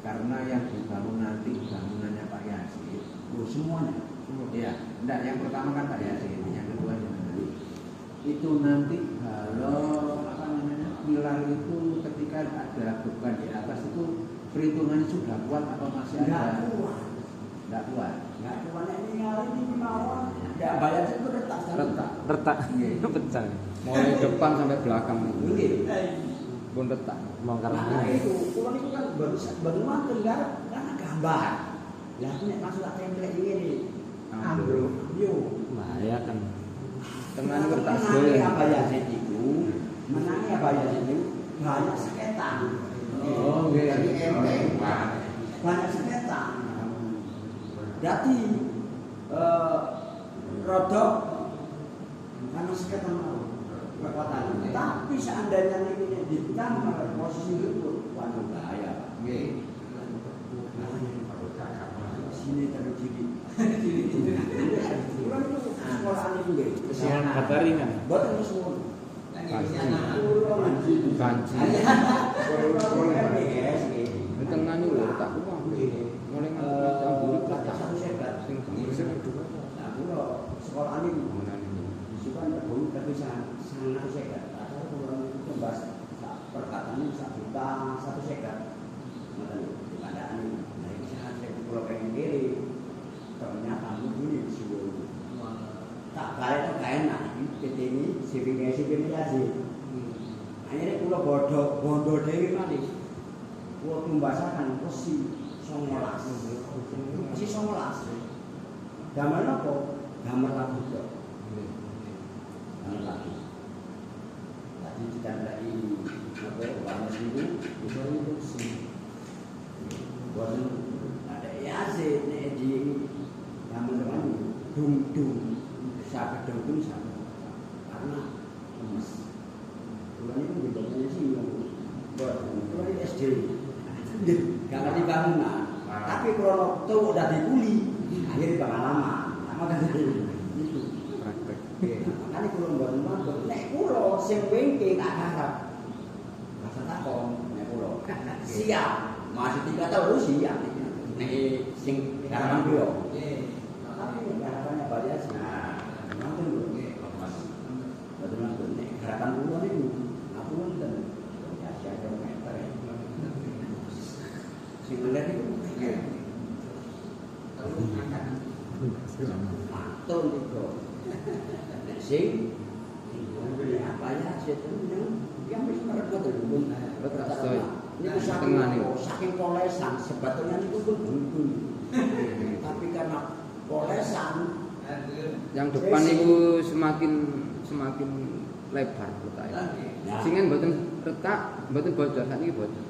karena yang dibangun nanti bangunannya Pak Yasin semuanya. Iya, enggak, yang pertama kan Pak Yasin, yang kedua nanti itu nanti kalau apa namanya pilar itu ketika ada beban di atas itu perhitungannya sudah kuat atau masih ada? Enggak kuat. Enggak kuat ini hari ini mawon. Enggak bayar itu retak. Pecah. Mulai depan sampai belakang itu. Nggih. Pun retak. Karena itu, pulau itu kan baru mantul karena gambar. Lah nek masuk tak template ini ambruk. Yo, bahaya kan. Tengah kertas menangnya apa ya itu? Menangnya apa ya itu? Banyak seketan. Oh, nggih. Banyak seketan. Berarti rodok karena sekitar kekuatan. Tapi seandainya ini ditambah posisi itu, waduh bahaya. Sini terus jadi. Kurang itu sekolahan itu deh. Kesian batari kan? Betul semua. Banci. Di tengah ini loh, tak uang. Mulai ngambil satu sekat. Nah, kalau sekolah ini disukan berbunyi tapi sangat sekat. Asal kurang itu tembas perkataan ini 1 juta 1 sekat. Macam keadaan ini. Nah ini sangat saya kalau pengen kiri ternyata begini disuruh. Tak kaya itu kaya nak PT ini CPNS akhirnya pulau bodoh dewi mati. Pulau tumbasakan posisi 19. Posisi 19. Gambar apa? Gambar lagu kok. Gambar lagu. Tadi kita lagi apa? Warna itu bisa itu sih. Warna ada Yasin di gambar dung siapa dung siapa? Karena emas. Bulan itu dibangunnya sih buat bulan SD. Gak ngerti bangunan. Tapi kalau itu udah dikuli, akhirnya pengalaman. Maka itu praktek. Makanya kalau bangunan, nek pulau sing wengke tak harap. Masa takon nek pulau. Siap. Masih 3 tahun siap. Nek sing harapan pulau. Tapi harapannya banyak sih. Nanti dulu. Betul nek harapan pulau itu, aku nonton. Ya siapa meter. Sing ngeliat itu maton itu sing apa ya yang bisa merebut itu ini saking polesan sebetulnya itu pun buntu tapi karena polesan yang depan itu semakin lebar letak. Singen mboten retak, mboten bocor, sakniki bocor.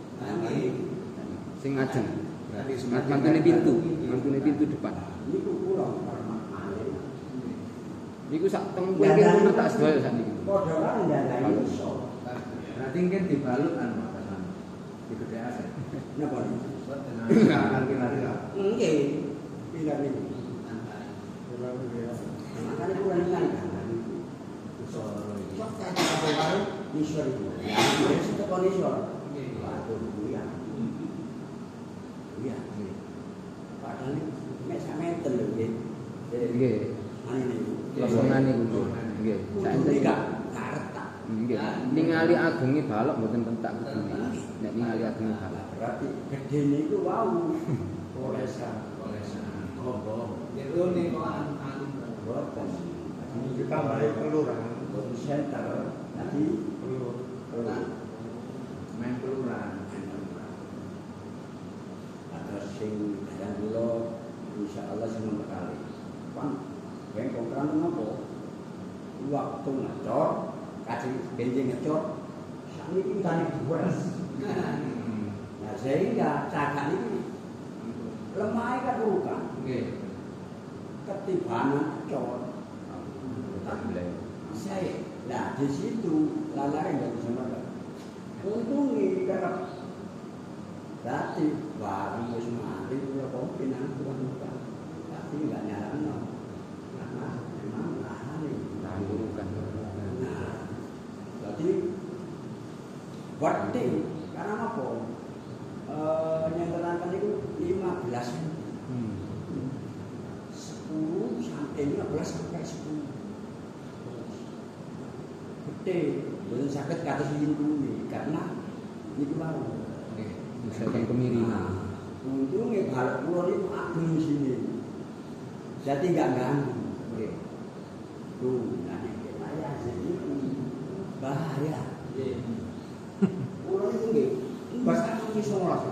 Sing ngajeng. Mantune pintu depan. Niku kula niku sak teng pintu retak sedaya sakniki. padha kan ndandani iso. Berarti mungkin dibalut anu atasan. Di gede aset. Napa? Akan pilar. Nggih. Pilar niku. Makanya kurang kan. Kok tak tahu nisor itu. Ya, itu kok nisor. Waduh, iya. Iya. Padahal nek samenten lho nggih. Nggih. Losongane kudu. Nggih. Saiki Gak karta. nggih. Ningali agengi balok mboten pentak kudu. Nek ningali agengi balok. Berarti gedene iku wau. Olesan. Oh. Itu nih kok alim. Boten. Kita balik kelurahan. Boten center. Nanti Main kelurahan. ada sing kadang kula insyaallah sing bekali. Kan ben konkran napa? Waktu ngecor, kaji benjing ngecor, sakniki tani duwes. Nah, sehingga cagak ini lemah kan bukan. Ketibanan ngecor. Saya, nah di situ lalai nggak bisa makan. Untungnya karena berarti barang wis mati kula pimpinan bukan. Tapi nggak nyarano. Karena memang lahani Urukan. Nah, berarti wadi karena apa? Yang terangkan itu 15 cm. 10 sampai 15 sampai 10. Gede, belum sakit ke atas lindungi karena ini mau. Misalkan kemiringan. Untungnya kalau pulau itu agung di sini, jadi nggak ganggu. Tuh, nanti bahaya jadi bahaya. Pulau itu nggak, bahasa kami sholat.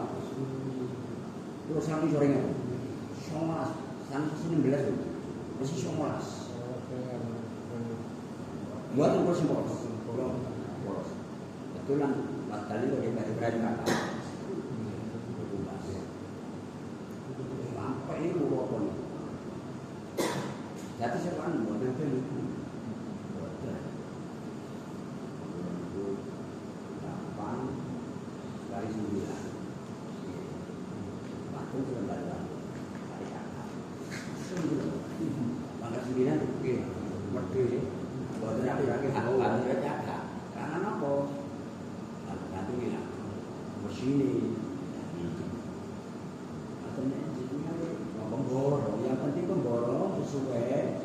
Pulau kami sorenya, sholat sampai 19 masih sholat. Buat terus boros, boros. Betulan, kali kalau kita berani kata. Sampai ini mau apa nih? Jadi saya kan buat nanti itu, delapan kali 9, batu sudah kali kakak. Pangkat 9 itu, berdiri. Buat nanti lagi batu kakak. Karena apa? Batu ini lah, mesin pemborong, yang penting pemborong sesuai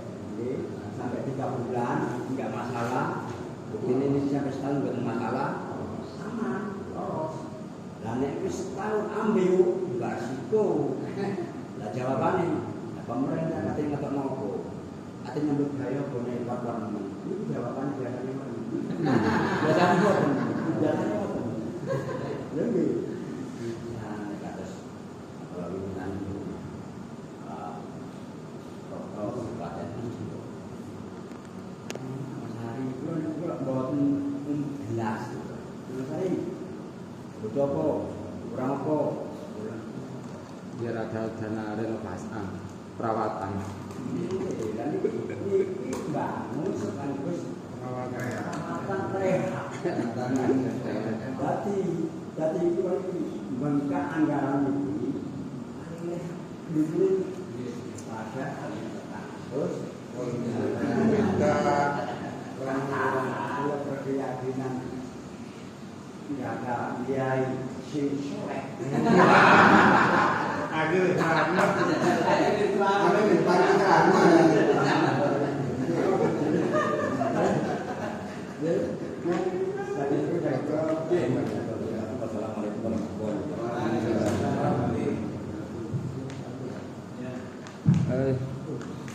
sampai 3 bulan nggak masalah. Ini sampai setahun nggak masalah, sama loros. Dan ini setahun ambil nggak risiko. Nah jawabannya, pemerintah katanya nggak mau, katanya nyambut gaya punya warna ini jawabannya biasanya mana? Biasanya apa? Lebih. Biar ada dana renovasi, perawatan. Ini bangun sekaligus perawatan rehab. Jadi itu bengkak anggaran ini pada terus orang berkeyakinan jaga kiai si soleh. Aduh,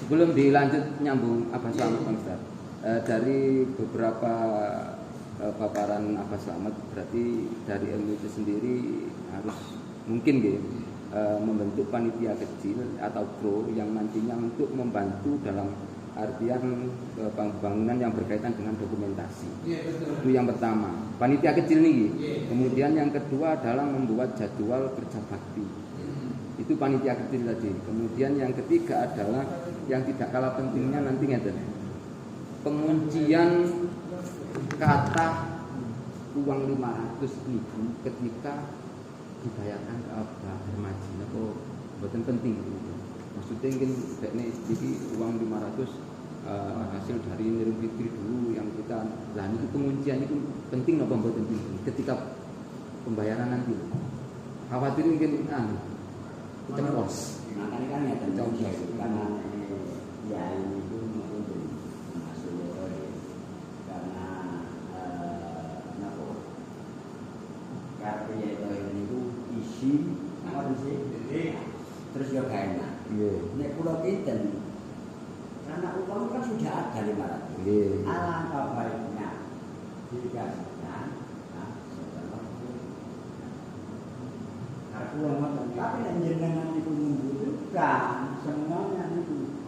Sebelum dilanjut nyambung Abah Slamet, Bang Ustaz, dari beberapa paparan Abah Slamet, berarti dari ilmu itu sendiri harus mungkin membentuk panitia kecil atau pro yang nantinya untuk membantu dalam artian pembangunan yang berkaitan dengan dokumentasi. Itu yang pertama, panitia kecil nih. Kemudian yang kedua adalah membuat jadwal kerja bakti. Itu panitia kecil tadi. Kemudian yang ketiga adalah yang tidak kalah pentingnya nanti ngeten. Penguncian kata uang 500.000 ketika dibayarkan ke Abah Hermaji. Itu betul penting. maksudnya mungkin ini uang 500 hasil dari Nurul Fitri dulu yang kita lah itu penguncian itu penting apa buat penting ketika pembayaran nanti khawatir mungkin ceplos makanya kan ya tentu karena ya ini itu untuk masuk karena napa karena itu isi apa sih terus juga kayaknya nek pulau Kinten karena uang kan sudah ada 500 alangkah baiknya dikasihkan aku tapi yang jenengan itu membutuhkan semuanya itu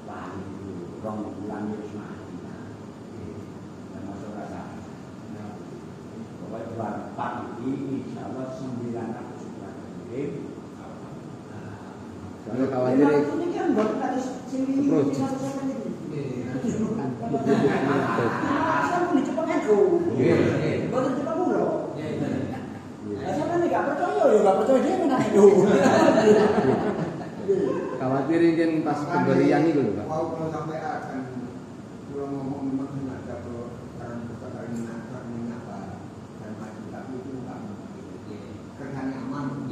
paling itu rong bulan harus mati dan masuk rasa pokoknya pagi ini insya Allah 9 aku sudah kirim soalnya khawatir ini kan buat harus sini saya pun dicepat NU buat dicepat mulu saya kan nggak percaya ya nggak percaya dia menang NU khawatir mungkin pas pemberian itu loh Pak kalau sampai akan pulang ngomong memang ada perkara minyak dan maju tapi itu nggak kerjaan aman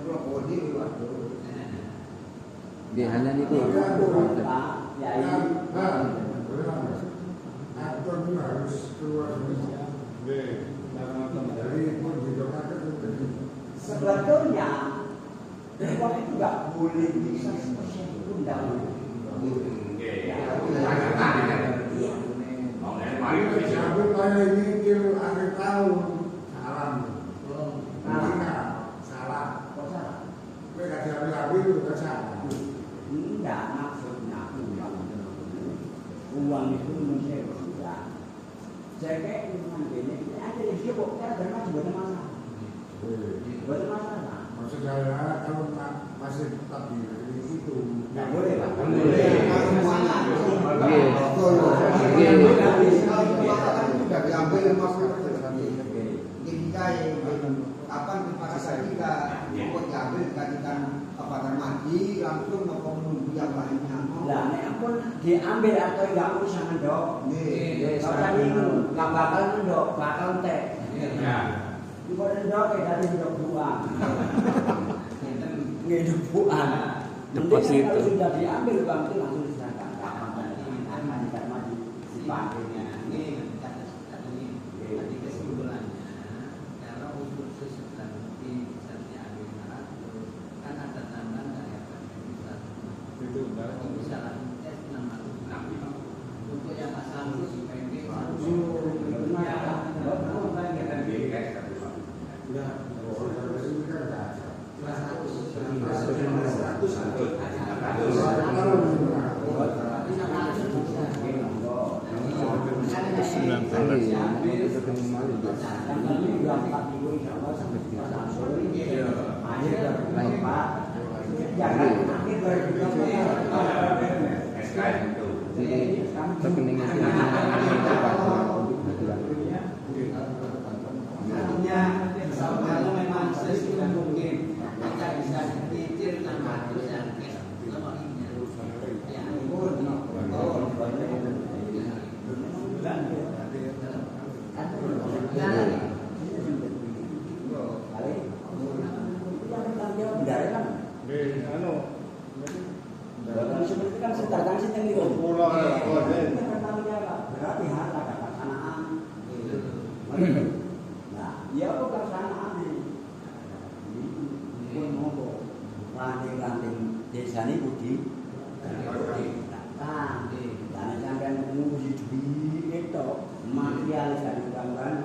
kalau kodi waktu dia hanya itu ya ini aktor itu harus keluar dari pun didoakan sebetulnya uang itu nggak boleh bisa 100% pun nggak boleh. Sampai pada ini kilo akhir tahun salam, salah, mereka diambil itu salah. Tidak maksudnya uang itu menurut sudah. Jaga dengan ini ada yang sibuk karena bermacam buat masalah. Buat masalah. Maksud saya kalau masih tetap di itu Nggak boleh Pak. sudah diambil 50%. Kita akan dipaksa kita untuk diambil dikatakan kepada mati langsung menunggu yang lainnya. Lah nek pun diambil atau enggak usah mendok. Nggih. Kalau itu enggak bakal mendok, bakal entek. Iya. Ibu mendok dari ndok buang. Ngedok buang. Deposit itu sudah diambil uang itu langsung diserahkan. Aman maju dipanggilnya. Ini tadi kesimpulannya kalau untuk sesuatu misalnya ambil kan ada tambahan dari itu misalnya tes 600 untuk yang asal PNG rekening itu kalau memang sesuatu mungkin kita bisa dicicil 600 yang cash lemarinya ya seperti kan sedatang sih yang itu berarti harta pelaksanaan nah ya pelaksanaan ini pun ranting-ranting desa ini budi datang dan sampai menguji itu materialis dari gambaran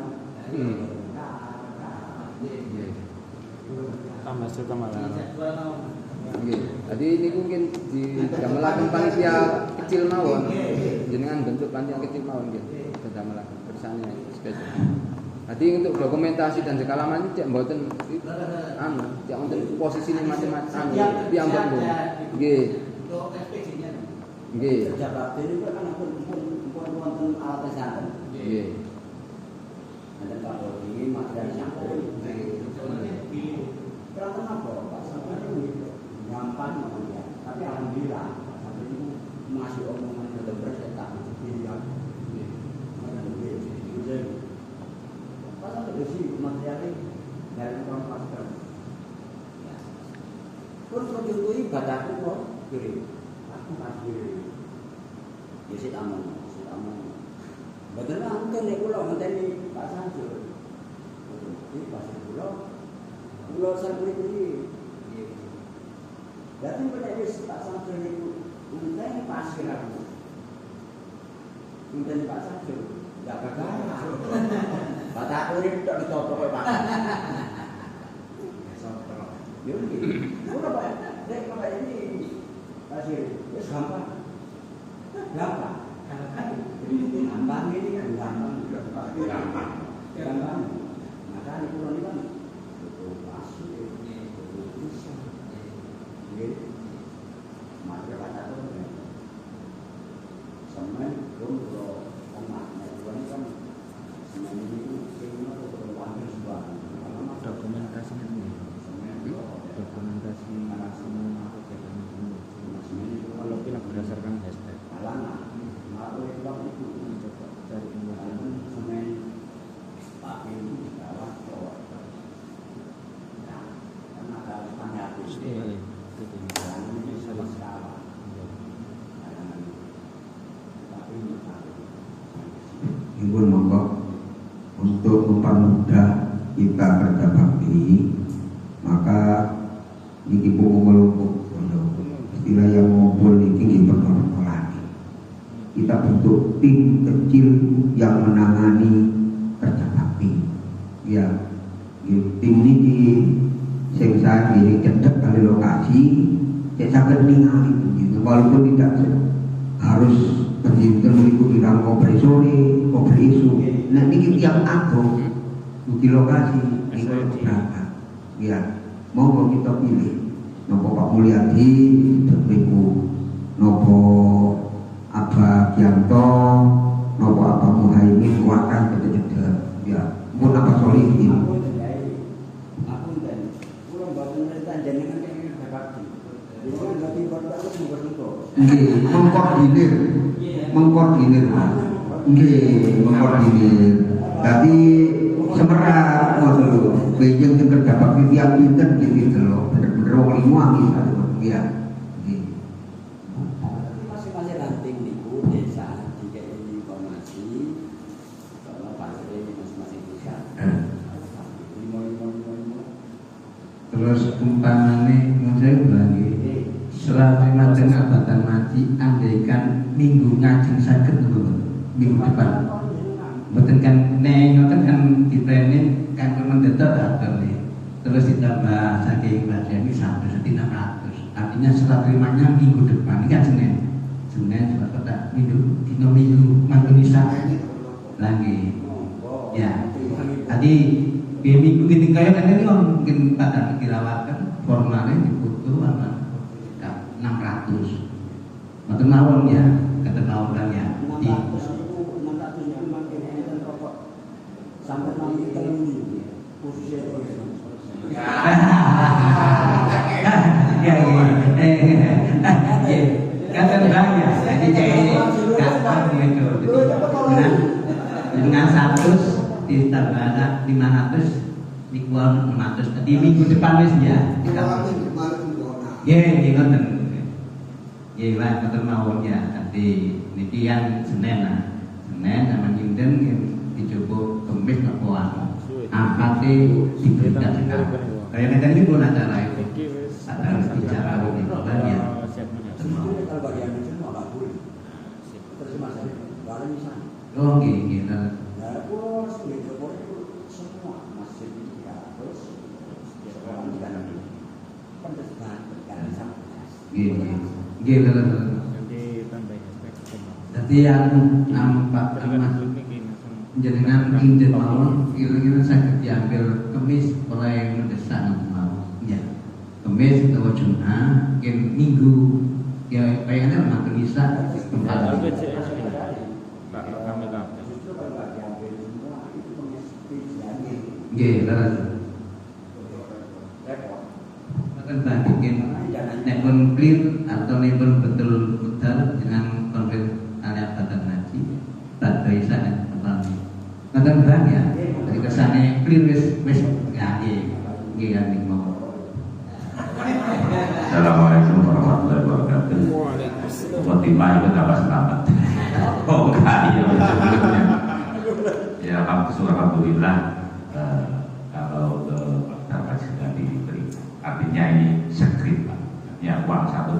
tambah suka malah. Tadi ini mungkin di gamelan panitia kecil mawon, jenengan bentuk panitia kecil mawon gitu, gamelan kersane spesial. Tadi untuk dokumentasi dan sekalaman ini cek mboten cek wonten posisine macam-macam piambak Bu. Nggih. untuk SPG-nya. Nggih. Kerja bakti itu kan pun wonten alat kesehatan. Nggih. Ada Pak Bodi, material sampel. Perangkat apa? Pak sampel itu. gampang ya. Tapi alhamdulillah sampai itu masih omongan yang bersetak jadi ya. Pasal besi materialnya dari orang masker. Terus contohnya ibadahku kok kirim, aku kasih isi tamu. Betul lah, mungkin nih pulau ngenteni Pak Sanjur. Ini pasir pulau Sanjur ini. Datang pada Pak Sanjur itu ngenteni pasir aku. Ngenteni Pak Sanjur, nggak bergaya. Bata aku ini tak ditotok oleh Pak. Yaudah, udah Pak. Dek Pak ini pasir, ya gampang. Gampang ini kan gampang. Maka ini pulau ini kan betul pasir, betul bisa. Maka kata tu, semen pulau omaknya pulau ini kan semen ini semua betul hampir semua. Dokumentasi semua kalau kita berdasarkan hashtag. Aku itu coba cari informasi semen pakai itu adalah cowok. Nah, karena kalau tanya itu ini salah skala. Ibu monggo untuk mempermudah kita kerja bakti, maka ini mengelompok istilah yang ngumpul ini berkorporasi. Kita bentuk tim kecil yang menangani kerja bakti. Ya, tim ini sing saya ini cedek kali lokasi, saya sangat ningali begitu. Walaupun tidak harus penjinten mengikuti orang ngobrol sore, ngobrol isu. Nah ini yang agung di lokasi ini berangkat. Ya, mau kita pilih. Nopo Pak Mulyadi, Depriku, Nopo Abah Gianto, Nopo Abah Muhaimin, kuatkan kita ya, pun apa solihin. Aku dan pulau batu mereka jenengan kayak berbakti. Jadi kalau nggak tiba-tiba aku beruntung. Mengkoordinir. Tapi semerah maksud Beijing yang kerja bakti tiap pinter gitu loh, bener-bener wong limuangi satu ya. Masing-masing ranting di desa jika ini informasi kalau pasir masing-masing desa. Terus umpamane saya lagi setelah terima dengan abatan mati andaikan minggu ngajeng sakit minggu depan. Betul kan, ngoten kan kita ini kan mendetok atur nih. Terus ditambah saking baca ini sampai 600. Artinya setelah terimanya minggu depan, ini kan Senin setelah kota minggu Mantunisa lagi. Ya, tadi minggu kita kayak kan ini mungkin pada dirawatkan formalnya dibutuh apa 600. Betul mawon ya, kata mawon ya. Sampai nanti terlalu khususnya kata banyak jadi kapan gitu dengan 100 ditambah 500 dikual 600 tadi minggu depan wis ya ngoten nggih lah ngoten mawon ya tadi niki yang Senin sama Dinten dicoba kemis apa angkatnya diberikan kayak nanti ini pun acara itu acara bicara ini kan ya kalau bagian itu nggak boleh terus masalah kalau misalnya oh gitu terus gitu semua masih ya terus sekarang di dalam ini pencegahan berjalan sama gitu jadi yang nampak jenengan ingin mawon kira-kira saya diambil kemis mulai mendesak mau ya kemis atau Jumat minggu ya kayaknya makin bisa tempat lalu akan bikin satunipun betul dengan konflik kalian badan ngaji tak bisa apa ngaten bang ya dari kesane clear wis ya nggih kan ning mau. Assalamualaikum warahmatullahi wabarakatuh. Khotimah itu dapat selamat. Oh enggak, iya sebelumnya. Ya alhamdulillah kalau dapat sudah diberi. Artinya ini sekrit, ya uang 1,2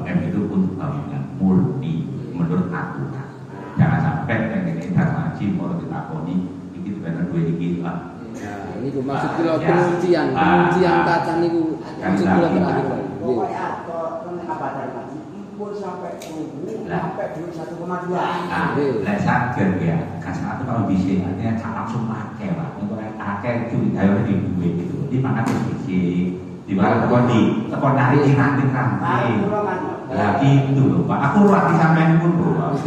M itu untuk bangunan murni menurut aturan. Jangan sampai yang ini ngaji mau ditakoni ini benar dua ini lah. Ini maksud kula penguncian kata niku maksud kula terakhir. Pokoknya apa dari ngaji impun sampai sampai duit 1,2. Lah saged ya. Kasar itu kalau bisa artinya langsung pakai Pak. Untuk pakai itu digawe di duit itu. Di mana bisa di mana tekon dari nanti rantai. Lah gitu loh Pak. Aku lagi sampean pun bro.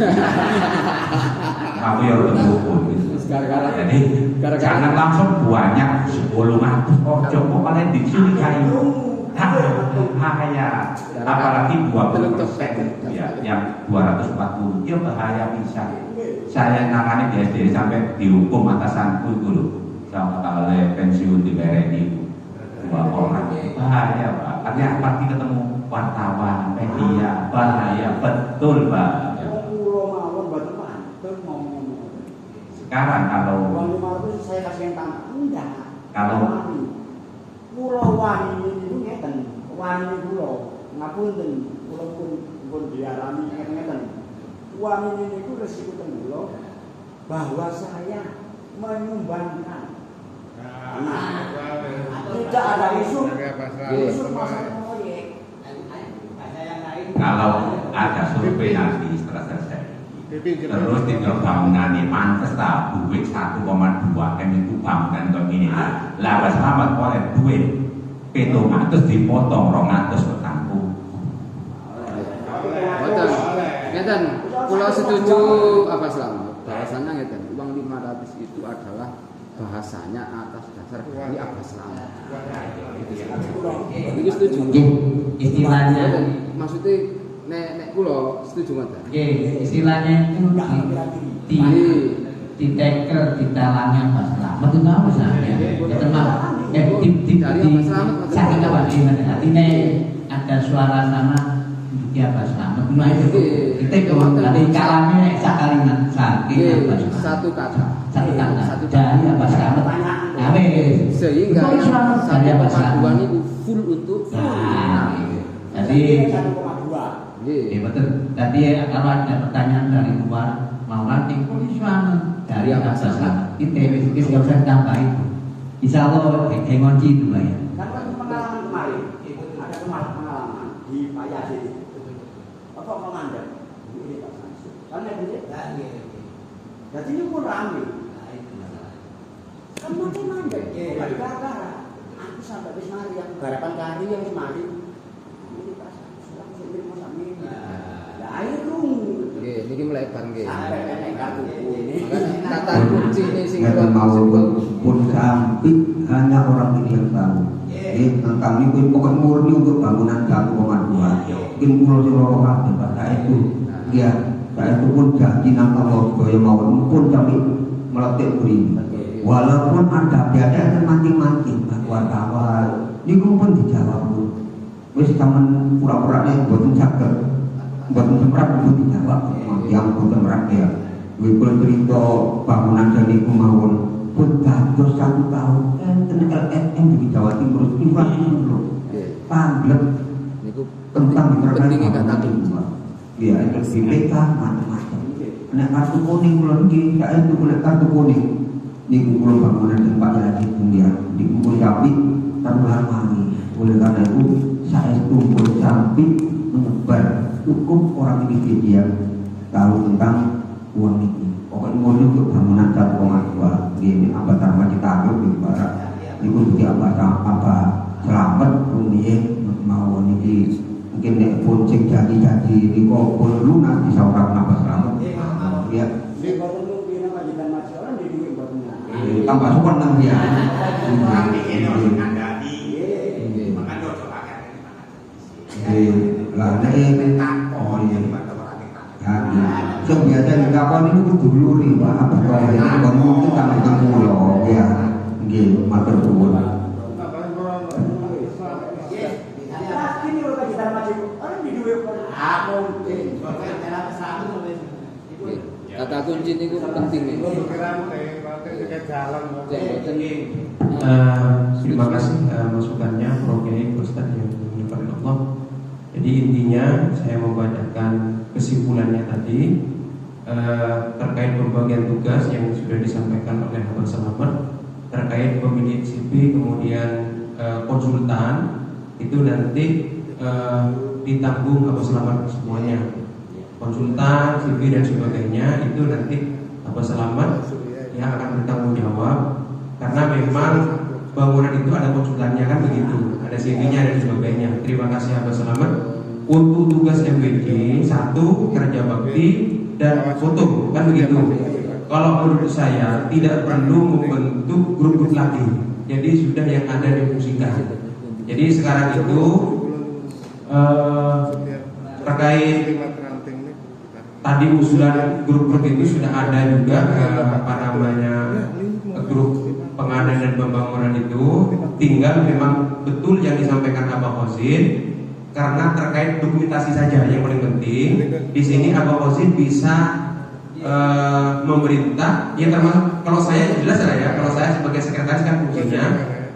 Aku ya udah pun gitu. Jadi jangan langsung banyak 10 ratus coba kalian dicurigai bahaya apalagi 20% ya yang 240 ya bahaya bisa saya nangani di SD sampai dihukum atasanku itu loh sama kalau pensiun di BRI 2 orang bahaya Pak artinya pasti ketemu wartawan media bahaya betul Pak. Sekarang kalau uang 500 saya kasih yang tanah enggak kalau pulau wani itu ngeten wani pulau ngapunten pulau pun dialami ngeten wani ini itu resiko pulau bahwa saya menyumbangkan tidak ada isu masalah proyek kalau ada survei nanti setelah selesai terus tinggal bangunan ini mantes tak duit 1,2 M itu bangunan begini lah selamat oleh duit petungan terus dipotong 200 petangku ngeten kula setuju apa selamat bahasanya ngeten uang 500 itu adalah bahasanya atas dasar dari apa selamat itu setuju istilahnya maksudnya nek kula setuju ngoten. Nggih, istilahnya itu ditekel ditalangnya Pak Slamet itu apa saja. Saking apa artinya ada suara sama dia Pak Slamet. Nah itu ditekel dari kalamnya sak kalimat saking apa satu kata dari apa Slamet. Sehingga saya Pak itu full untuk jadi iya betul. Tadi kalau ada pertanyaan dari luar mau nanti polisian dari atas sana kita nggak usah tambah itu. Insya Allah ngonci itu lah ya. Kan pengalaman kemarin ada pengalaman di Pak Yasin. Apa komandan? Ini Pak Sansu. Kan ya betul. Jadi ini pun ramai. Kan makin mandek. Gara-gara aku sampai ke Semari yang garapan kari yang Semari. Ini Pak Sansu langsung mau sambil. Niki melebar nggih. Kartu kuning. Kata kunci ini sing pun sampai hanya orang ini yang tahu. Tentang ini pokoknya murni untuk bangunan 1,2. Mungkin pulau di Lorokan tempat saya itu, ya saya itu pun janji nang Allah supaya mau pun sampai meletik beri. Walaupun ada biada mancing-mancing wartawan, ini pun dijawab pun. Wis sampean pura-pura nek mboten saged mboten sempat pun dijawab yang mboten merak ya. Wipun cerita bangunan jane iku mawon pun dados 1 tahun enten LSM di Jawa Timur infrastruktur panglet niku tentang pentingnya kata kunci. Iya, itu BPK macam-macam. Nek kartu kuning kula niki saya itu kulit kartu kuning. Niku kula bangunan tempat Yaji kemudian dikumpul sapi taruhan wangi. Oleh karena itu saya kumpul sapi menyebar cukup orang ini dia tahu tentang uang ini. Pokoknya mau untuk bangunan 1,2 ini apa tarma kita anggap di barat. Niku bukti apa selamat rumiyin mau niki mungkin nek pun cek jadi di kok pun lunas bisa orang napa selamat ya tambah sukan nang dia lah nek niku dulu riba apa kaya kamu kamu lo ya nggih matur suwun. Kata kunci niku penting nih. Terima kasih masukannya Prof. Kiai Ustaz yang dimuliakan Allah. Jadi intinya saya membacakan kesimpulannya tadi terkait pembagian tugas yang sudah disampaikan oleh Abah Selamat terkait pemilik CV kemudian konsultan itu nanti ditanggung Abah Selamat semuanya. Konsultan, CV dan sebagainya itu nanti Abah Selamat yang akan bertanggung jawab karena memang bangunan itu ada konsultannya kan begitu, ada CV-nya dan sebagainya. Terima kasih Abah Selamat. Untuk tugas MBG 1 kerja bakti dan foto kan begitu. Kalau menurut saya tidak perlu membentuk grup-grup lagi. Jadi sudah yang ada difungsikan. Jadi sekarang itu terkait tadi usulan grup-grup itu sudah ada juga grup pengadaan dan pembangunan itu, tinggal memang betul yang disampaikan Abah Khozin karena terkait dokumentasi saja yang paling penting. Di sini Abah Khozin bisa memerintah, ya termasuk kalau saya jelas lah ya, kalau saya sebagai sekretaris kan fungsinya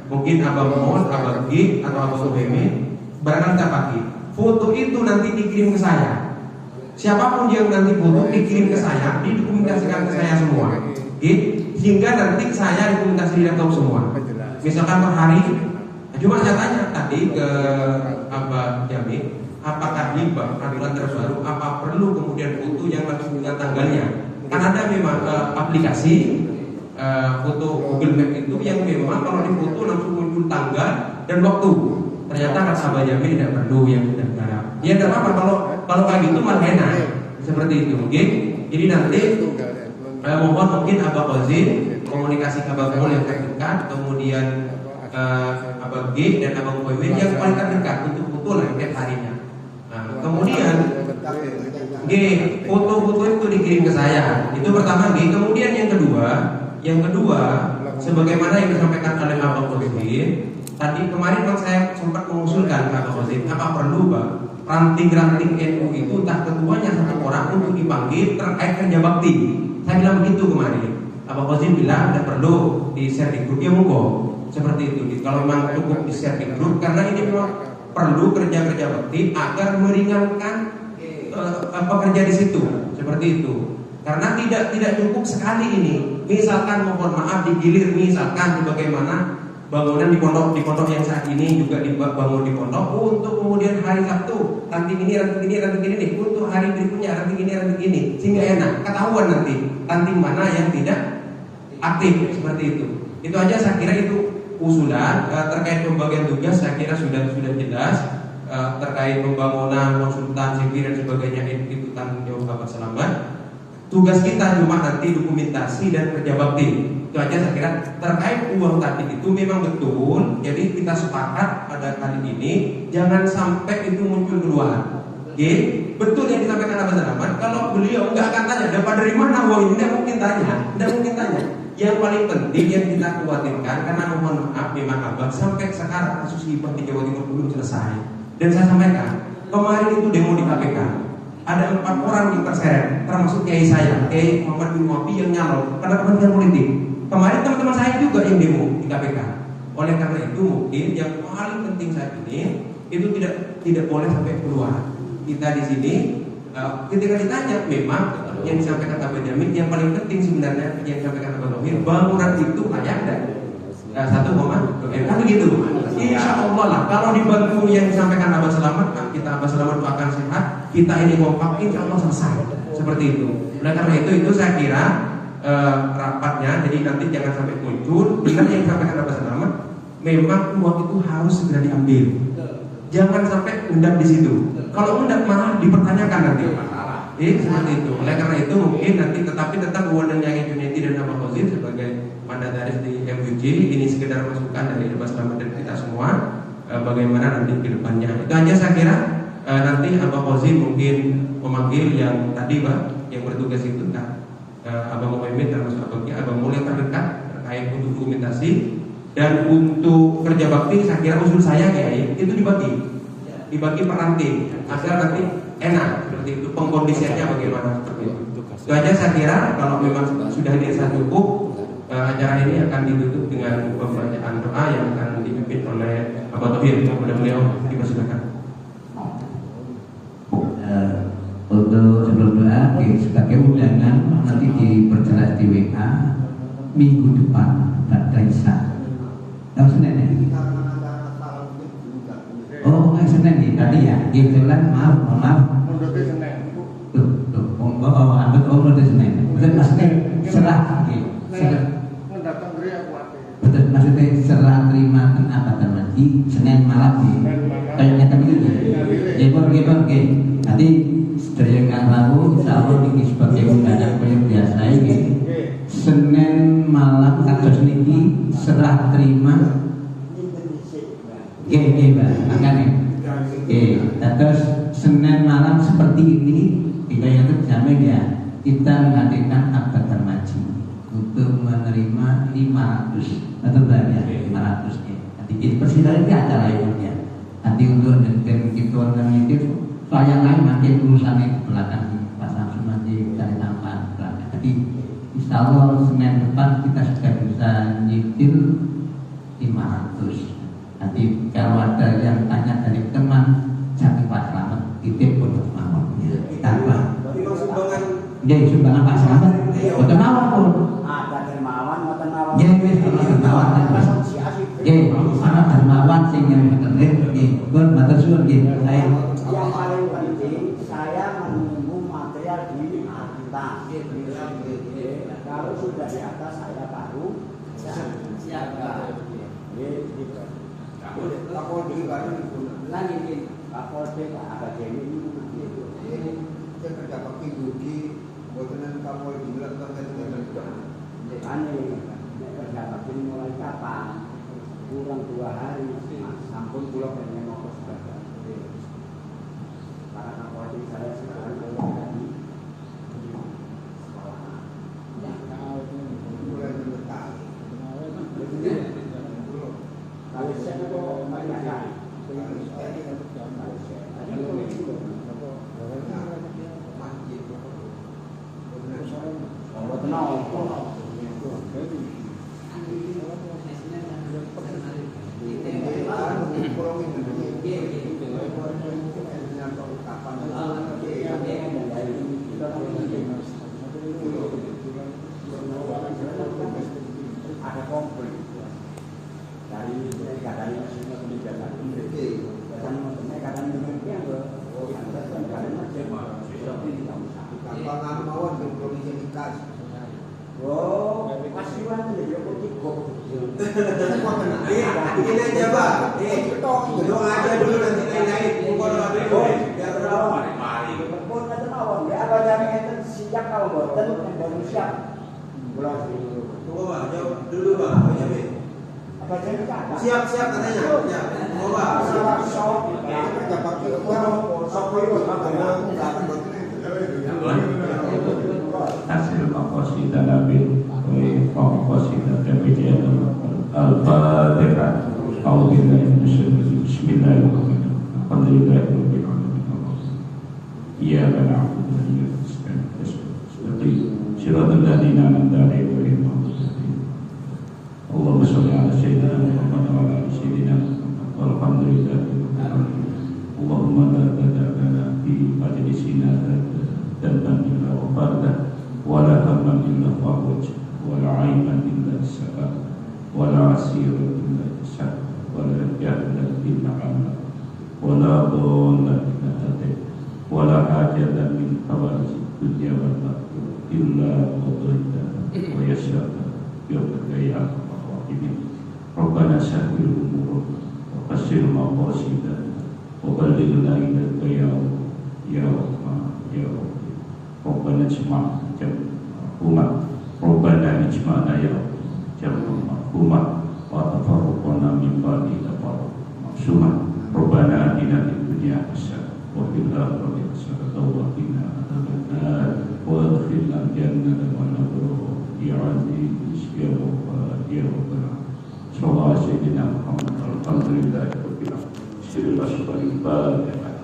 mungkin Abah Mon, Abah G atau Abah Sohemi barangkali tak pakai foto itu nanti dikirim ke saya. Siapapun yang nanti foto dikirim ke saya, didokumentasikan ke saya semua, hingga nanti saya dokumentasi di laptop semua. Misalkan per hari, cuma saya tanya tadi ke Abah Jami, apakah hibah peraturan terbaru, apa perlu kemudian foto yang langsung dengan tanggalnya? Kan ada memang aplikasi foto Google Map itu yang memang kalau difoto langsung muncul tanggal dan waktu. Ternyata kata Abah Jami tidak perlu yang sudah garap. Ya tidak apa-apa kalau kayak gitu malah enak seperti itu. Oke? Jadi nanti mohon mungkin Abah Khozin komunikasi ke Abah Mul yang terdekat, kemudian Abah G dan Abah Muhammad yang paling terdekat untuk foto lah tiap harinya. Kemudian G foto-foto itu dikirim ke saya. Itu pertama G. Kemudian yang kedua sebagaimana yang disampaikan oleh Abah Khozin tadi kemarin kan saya sempat mengusulkan ke Abah Khozin, apa perlu Bang ranting-ranting NU itu tak ketuanya satu orang untuk dipanggil terkait kerja bakti. Saya bilang begitu kemarin. Abah Khozin bilang tidak perlu di share di grup, ya monggo seperti itu. Kalau memang cukup di share di grup karena ini memang perlu kerja-kerja bakti agar meringankan pekerja di situ seperti itu. Karena tidak cukup sekali ini. Misalkan mohon maaf digilir, misalkan sebagaimana bangunan di pondok yang saat ini juga dibangun di pondok untuk kemudian hari Sabtu ranting ini nih, untuk hari berikutnya ranting ini sehingga enak ketahuan nanti ranting mana yang tidak aktif seperti itu. Itu aja saya kira itu usulan terkait pembagian tugas. Saya kira sudah jelas terkait pembangunan konsultan sipil dan sebagainya itu tanggung jawab Abah Selamat. Tugas kita cuma nanti dokumentasi dan kerja bakti. Itu aja saya kira. Terkait uang tadi itu memang betul. Jadi kita sepakat pada kali ini jangan sampai itu muncul keluar. Oke, betul yang disampaikan Abah Selamat. Kalau beliau nggak akan tanya dapat dari mana uang ini, tidak mungkin tanya. Yang paling penting yang kita khawatirkan karena mohon maaf memang Abah sampai sekarang kasus hibah di Jawa Timur belum selesai. Dan saya sampaikan kemarin itu demo di KPK. Ada 4 orang yang terseret, termasuk kiai saya, Kiai Muhammad bin Wafi yang nyalon karena kepentingan politik. Kemarin teman-teman saya juga yang demo di KPK. Oleh karena itu mungkin yang paling penting saat ini itu tidak boleh sampai keluar. Kita di sini ketika ditanya memang yang disampaikan Abah Jamil yang paling penting sebenarnya yang disampaikan Abah Jamil bangunan itu layak dan 1,2 kan begitu. Insya Allah lah kalau dibantu yang disampaikan Abah Selamat, kita Abah Selamat akan sehat, kita ini kompak, insya Allah selesai seperti itu. Oleh karena itu saya kira rapatnya jadi nanti jangan sampai muncul benar yang disampaikan Abah Selamat. Memang uang itu harus segera diambil, jangan sampai undang di situ. Kalau undang malah dipertanyakan nanti. Seperti itu. Oleh karena itu mungkin nanti tetap wewenangnya Junedi dan Abah Khozin sebagai mandataris di MUJ ini sekedar masukan dari Abah Selamat dan kita semua bagaimana nanti ke depannya. Itu aja saya kira. Nanti Abah Khozin mungkin memanggil yang tadi Pak yang bertugas itu kan Abang Muhammad termasuk Abang Mulia terdekat terkait untuk dokumentasi dan untuk kerja bakti. Saya kira usul saya Kiai itu dibagi per ranting agar nanti enak seperti itu, pengkondisiannya bagaimana seperti itu. Itu aja saya kira. Kalau memang sudah dirasa cukup, acara ini akan ditutup dengan pembacaan doa yang akan dipimpin oleh Bapak Tohir. Kepada beliau dipersilakan. Untuk sebelum doa, sebagai undangan nanti diperjelas di WA minggu depan pada Isya. Tahu Senin ya? Oh, nggak Senin nih tadi ya? Kebetulan maaf. Tuh, Senin. Maksudnya serah. Betul, maksudnya serah terima apa lagi Senin malam nih. Kayaknya kan gitu. Oke. Nanti sedaya nggak tahu, insya Allah ini sebagai undangan yang biasa ini Senin malam kados niki serah terima. Mbak, makanya. Terus Senin malam seperti ini kita yang terjamin ya, kita menghadirkan akad termaji untuk menerima 500 atau berapa ya? 500 ya. Nanti kita persilakan ke acara ya. Nanti untuk dan kita orang itu sayang lain makin urusan di belakang Pak Samsul nanti dari tambahan belakang. Jadi insya Allah Senin depan kita sudah bisa nyitil 500. Nanti kalau ada yang tanya dari teman, jangan Pak Slamet titip untuk mawon. Tanpa. Jadi sumbangan Pak Slamet, boten mawon pun. Ada dermawan, boten mawon. Wis ana dermawan. Ana dermawan sing boten nggih. Pun matur suwun nggih. Yang paling penting saya menunggu material di atas. Kalau sudah di atas saya baru siap. Kapolri baru lagi Kapolri agak jadi ini saya kerja pakai budi buatan Kapolri bilang terkait dengan aneh kerja pakai mulai kapan kurang 2 hari sampun pulau pengen mau sebagai para Kapolri saya sekarang belum lagi mulai berletak. Kalau saya mau melihat, ada konflik dari semua kebijakan ini aja Pak, dong aja dulu nanti lain-lain bukan siap kalau boten baru siap. Tunggu Pak, jawab dulu Pak. Siap katanya. Ya, tunggu Pak. Hasil qasidah Nabi qasidah Tabi'in Al-Fatihah. Bismillahirrahmanirrahim. Alhamdulillahirabbil alamin. Iyyaka na'budu wa iyyaka nasta'in. Shiratal ladzina an'amta 'alaihim ghairil maghdubi 'alaihim. Allahumma shalli 'ala sayyidina Muhammad wa 'ala ali sayyidina Muhammad. Walhamdulillahirabbil alamin. Allahumma la tada'ana fi majlisina dhanban illa ghafartahu wa la hamman illa farajtahu wa la 'ayban illa safartahu wa la 'asiran illa yasartahu wa la jahlan illa 'amaltahu wa la dhallan illa hadaitahu wa la hajatan min hawaijid dunya wal akhirah illa qadaitaha wa yassartaha ya arhamar rahimin. Rabbana sahhil umurana wa qassir maqasidana wa ballighna ilaika ya Rahman ya Rahim. Rabbana ijma' umat Rabbana ijma'na ya umat wa tafarruqna min ba'di tafarruq maksumah. Rabbana atina fid dunya hasanah wa fil akhirati hasanah wa qina adzabannar wa adkhilna jannah إنك ونظره يا عزيز يا غفار يا غفار صلى الله على سيدنا محمد الحمد لله رب العالمين.